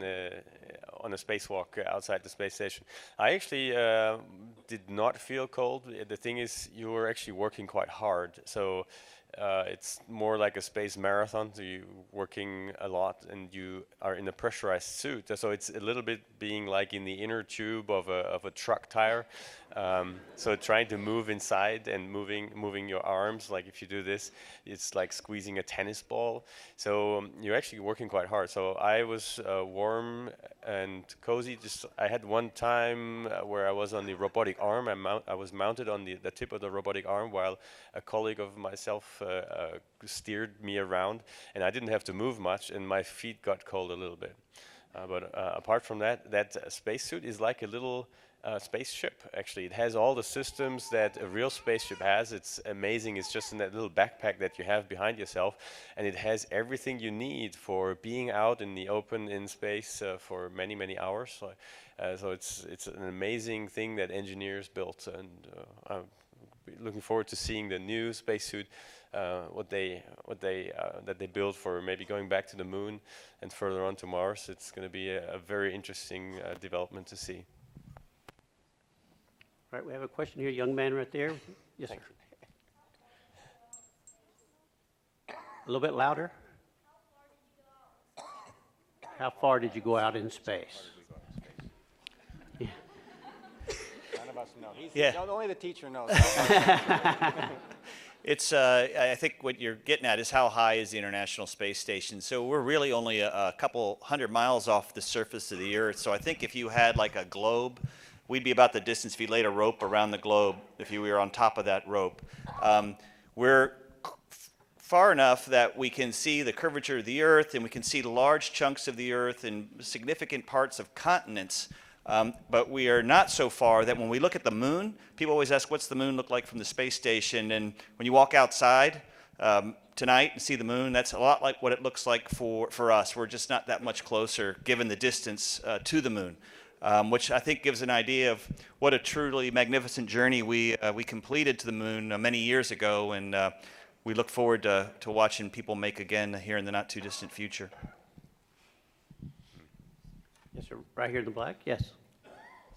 a spacewalk outside the space station? I actually did not feel cold. The thing is, you were actually working quite hard. So it's more like a space marathon, so you're working a lot and you are in a pressurized suit. So it's a little bit being like in the inner tube of a truck tire. So trying to move inside and moving your arms, like if you do this, it's like squeezing a tennis ball. So you're actually working quite hard. So I was warm and cozy. I had one time where I was on the robotic arm. I was mounted on the tip of the robotic arm while a colleague of myself steered me around, and I didn't have to move much, and my feet got cold a little bit. But apart from that spacesuit is like a little spaceship. Actually, it has all the systems that a real spaceship has. It's amazing. It's just in that little backpack that you have behind yourself, and it has everything you need for being out in the open in space for many, many hours. So it's an amazing thing that engineers built, and I'm looking forward to seeing the new spacesuit, that they build for maybe going back to the moon and further on to Mars. It's going to be a very interesting development to see. All right, we have a question here, young man right there. Yes, sir. A little bit louder. How far did you go out in space? None of us know. Yeah. Only the teacher knows. It's, I think what you're getting at is how high is the International Space Station. So we're really only a couple 100 miles off the surface of the Earth. So I think if you had like a globe, we'd be about the distance if you laid a rope around the globe, if you were on top of that rope. We're far enough that we can see the curvature of the Earth, and we can see large chunks of the Earth and significant parts of continents. But we are not so far that when we look at the moon, people always ask, what's the moon look like from the space station? And when you walk outside tonight and see the moon, that's a lot like what it looks like for us. We're just not that much closer given the distance to the moon, which I think gives an idea of what a truly magnificent journey we completed to the moon many years ago. And we look forward to watching people make again here in the not too distant future. Yes, sir. Right here in the black. Yes.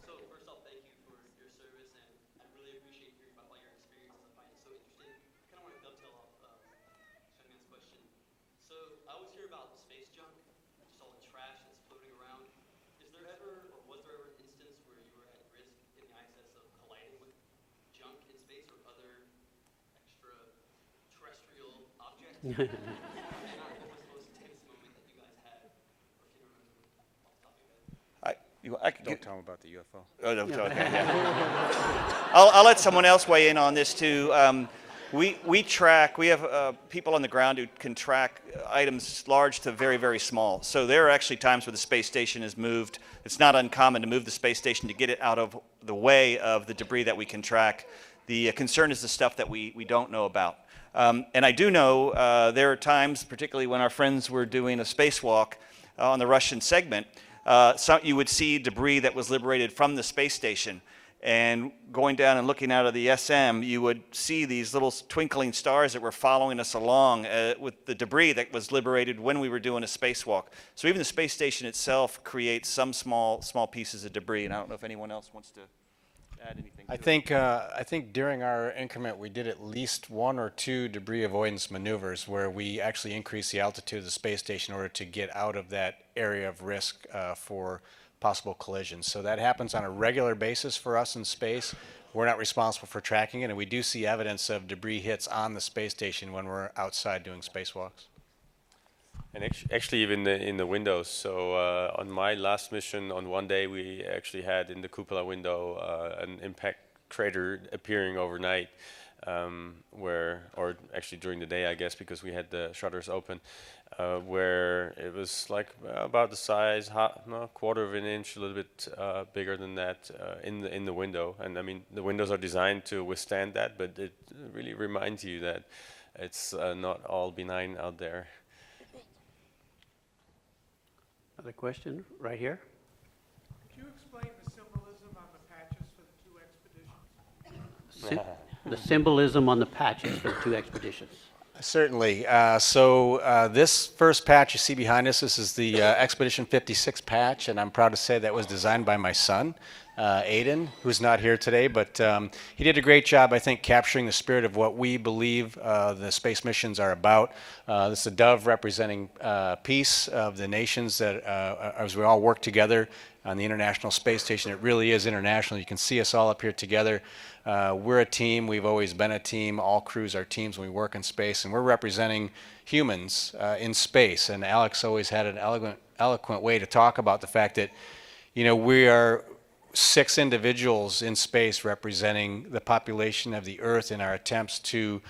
So first off, thank you for your service, and I really appreciate hearing about all your experiences. I find it so interesting. Kind of want to dovetail off Shunman's question. So I always hear about space junk, just all the trash that's floating around. Is there ever, or was there ever an instance where you were at risk in the ISS of colliding with junk in space or other extraterrestrial objects? And what was the most tense moment that you guys had, or can you remember off the top of your head? Don't tell them about the UFO. Oh, no, okay, yeah. I'll let someone else weigh in on this too. We have people on the ground who can track items large to very, very small. So there are actually times where the space station is moved. It's not uncommon to move the space station to get it out of the way of the debris that we can track. The concern is the stuff that we don't know about. And I do know there are times, particularly when our friends were doing a spacewalk on the Russian segment, you would see debris that was liberated from the space station. And going down and looking out of the SM, you would see these little twinkling stars that were following us along with the debris that was liberated when we were doing a spacewalk. So even the space station itself creates some small pieces of debris. And I don't know if anyone else wants to add anything. I think during our increment we did at least 1 or 2 debris avoidance maneuvers where we actually increased the altitude of the space station in order to get out of that area of risk for possible collisions. So that happens on a regular basis for us in space. We're not responsible for tracking it, and we do see evidence of debris hits on the space station when we're outside doing spacewalks. And actually even in the windows. So on my last mission, on one day, we actually had in the cupola window an impact crater appearing overnight, or actually during the day, I guess, because we had the shutters open, where it was like about the size, quarter of an inch, a little bit bigger than that in the window. And I mean, the windows are designed to withstand that, but it really reminds you that it's not all benign out there. Another question right here. Could you explain the symbolism on the patches for the 2 expeditions? The symbolism on the patches for the 2 expeditions. Certainly. So this first patch you see behind us, this is the Expedition 56 patch, and I'm proud to say that was designed by my son, Aiden, who's not here today, but he did a great job, I think, capturing the spirit of what we believe the space missions are about. This is a dove representing peace of the nations that, as we all work together on the International Space Station. It really is international. You can see us all up here together. We're a team. We've always been a team. All crews are teams when we work in space, and we're representing humans in space. And Alex always had an eloquent way to talk about the fact that, you know, we are 6 individuals in space representing the population of the Earth in our attempts to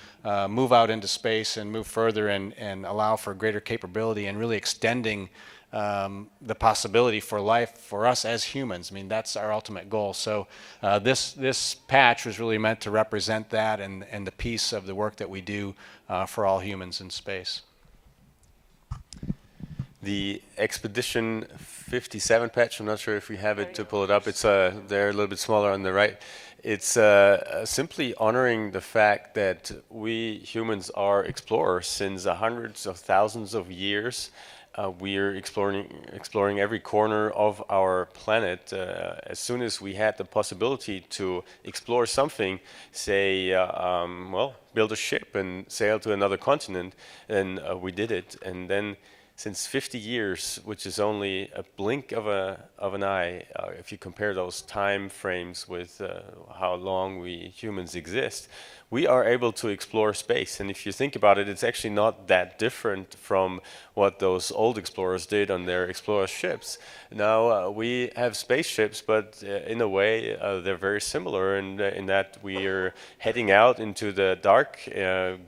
move out into space and move further and allow for greater capability and really extending the possibility for life for us as humans. I mean, that's our ultimate goal. So this patch was really meant to represent that and the piece of the work that we do for all humans in space. The Expedition 57 patch, I'm not sure if we have it to pull it up. It's there a little bit smaller on the right. It's simply honoring the fact that we humans are explorers since hundreds of thousands of years. We're exploring every corner of our planet. As soon as we had the possibility to explore something, say, well, build a ship and sail to another continent, then we did it. And then since 50 years, which is only a blink of an eye, if you compare those time frames with how long we humans exist, we are able to explore space. And if you think about it, it's actually not that different from what those old explorers did on their explorer ships. Now we have spaceships, but in a way they're very similar in that we are heading out into the dark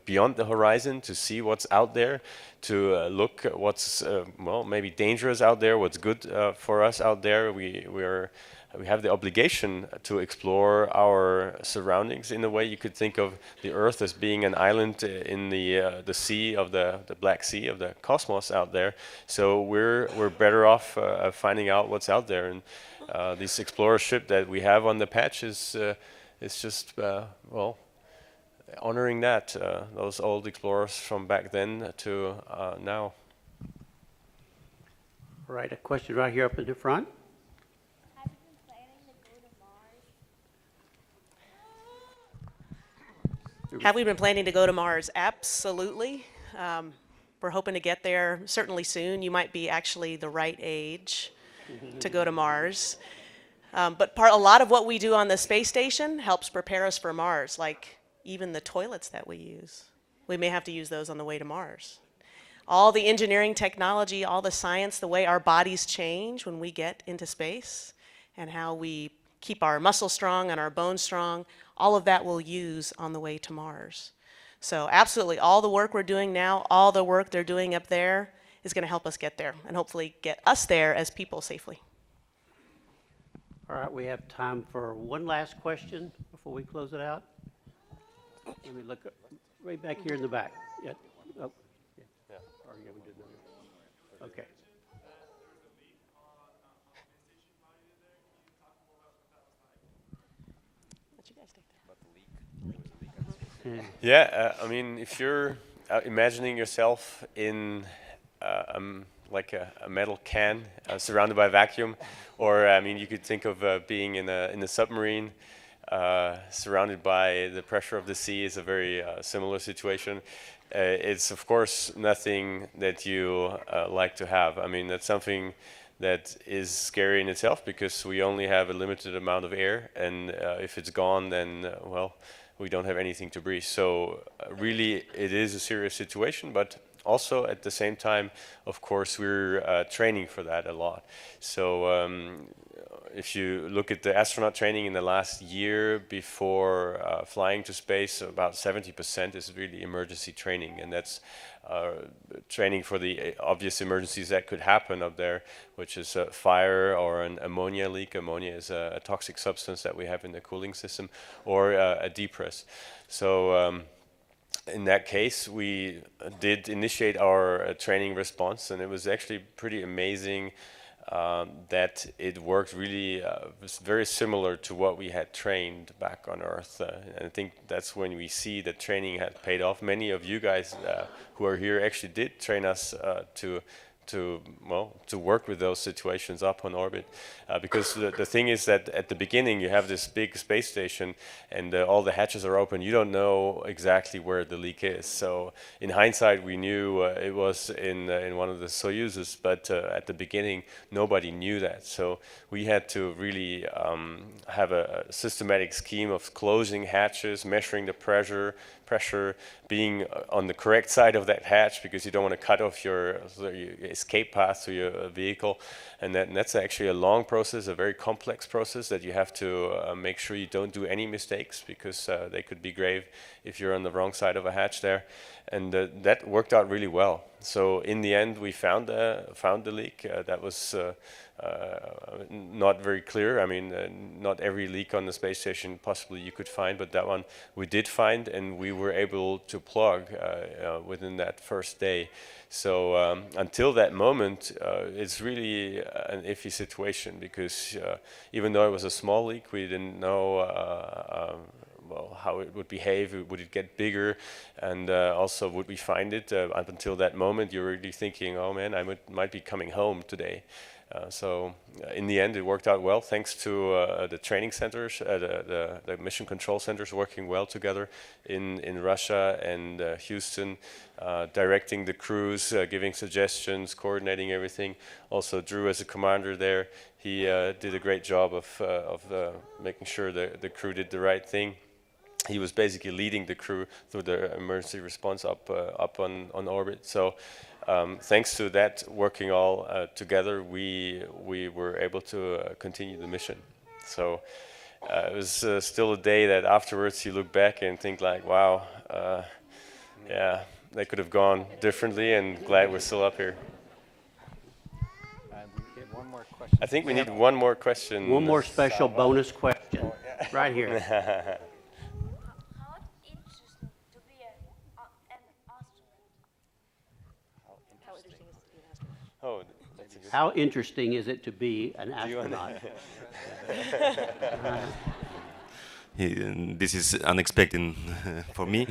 beyond the horizon to see what's out there, to look at what's well, maybe dangerous out there, what's good for us out there. We have the obligation to explore our surroundings. In a way, you could think of the Earth as being an island in the sea of the Black Sea of the cosmos out there. So we're better off finding out what's out there. And this explorer ship that we have on the patch is just well, honoring that those old explorers from back then to now. All right, a question right here up in the front. Have we been planning to go to Mars? Absolutely. We're hoping to get there certainly soon. You might be actually the right age to go to Mars. But a lot of what we do on the space station helps prepare us for Mars, like even the toilets that we use. We may have to use those on the way to Mars. All the engineering technology, all the science, the way our bodies change when we get into space, and how we keep our muscles strong and our bones strong, all of that we'll use on the way to Mars. So absolutely, all the work we're doing now, all the work they're doing up there is going to help us get there and hopefully get us there as people safely. All right, we have time for one last question before we close it out. Let me look right back here in the back. Yeah. Oh, yeah. Oh, yeah, we did that. Okay. Yeah, I mean, if you're imagining yourself in like a metal can surrounded by vacuum, or I mean, you could think of being in a submarine surrounded by the pressure of the sea is a very similar situation. It's of course nothing that you like to have. I mean, that's something that is scary in itself because we only have a limited amount of air, and if it's gone, then well, we don't have anything to breathe. So really, it is a serious situation, but also at the same time, of course, we're training for that a lot. So if you look at the astronaut training in the last year before flying to space, about 70% is really emergency training, and that's training for the obvious emergencies that could happen up there, which is a fire or an ammonia leak. Ammonia is a toxic substance that we have in the cooling system, or a depress. So in that case, we did initiate our training response, and it was actually pretty amazing that it worked really was very similar to what we had trained back on Earth. And I think that's when we see that training had paid off. Many of you guys who are here actually did train us to work with those situations up on orbit, because the thing is that at the beginning you have this big space station and all the hatches are open. You don't know exactly where the leak is. So in hindsight, we knew it was in one of the Soyuzes, but at the beginning nobody knew that. So we had to really have a systematic scheme of closing hatches, measuring the pressure, being on the correct side of that hatch, because you don't want to cut off your escape path to your vehicle. And that's actually a long process, a very complex process that you have to make sure you don't do any mistakes, because they could be grave if you're on the wrong side of a hatch there. And that worked out really well. So in the end, we found the leak. That was not very clear. I mean, not every leak on the space station possibly you could find, but that one we did find, and we were able to plug within that first day. So until that moment, it's really an iffy situation, because even though it was a small leak, we didn't know well, how it would behave. Would it get bigger, and also would we find it? Up until that moment, you're really thinking, oh man, I might be coming home today. So in the end, it worked out well, thanks to the training centers, the mission control centers working well together in Russia and Houston, directing the crews, giving suggestions, coordinating everything. Also, Drew, as a commander there, he did a great job of making sure the crew did the right thing. He was basically leading the crew through the emergency response up on orbit. So thanks to that working all together, we were able to continue the mission. So it was still a day that afterwards you look back and think like, wow, yeah, they could have gone differently, and glad we're still up here. One more question. I think we need one more question. One more special bonus question right here. How interesting is it to be an astronaut? This is unexpected for me,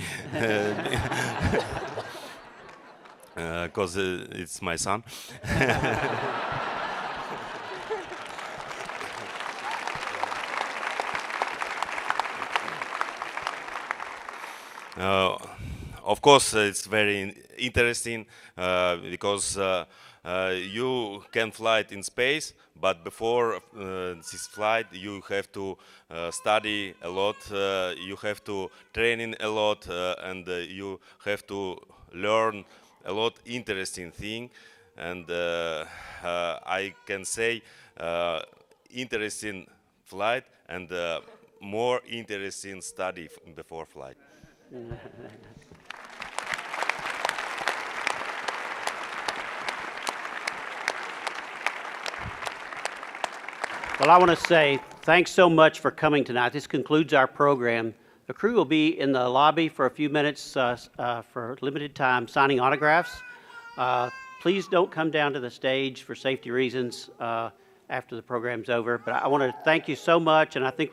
because it's my son. Of course, it's very interesting because you can fly in space, but before this flight you have to study a lot, you have to train a lot, and you have to learn a lot interesting thing. And I can say interesting flight and more interesting study before flight. Well, I want to say thanks so much for coming tonight. This concludes our program. The crew will be in the lobby for a few minutes for limited time signing autographs. Please don't come down to the stage for safety reasons after the program's over. But I want to thank you so much, and I think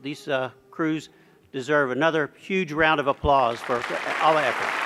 these crews deserve another huge round of applause for all the effort.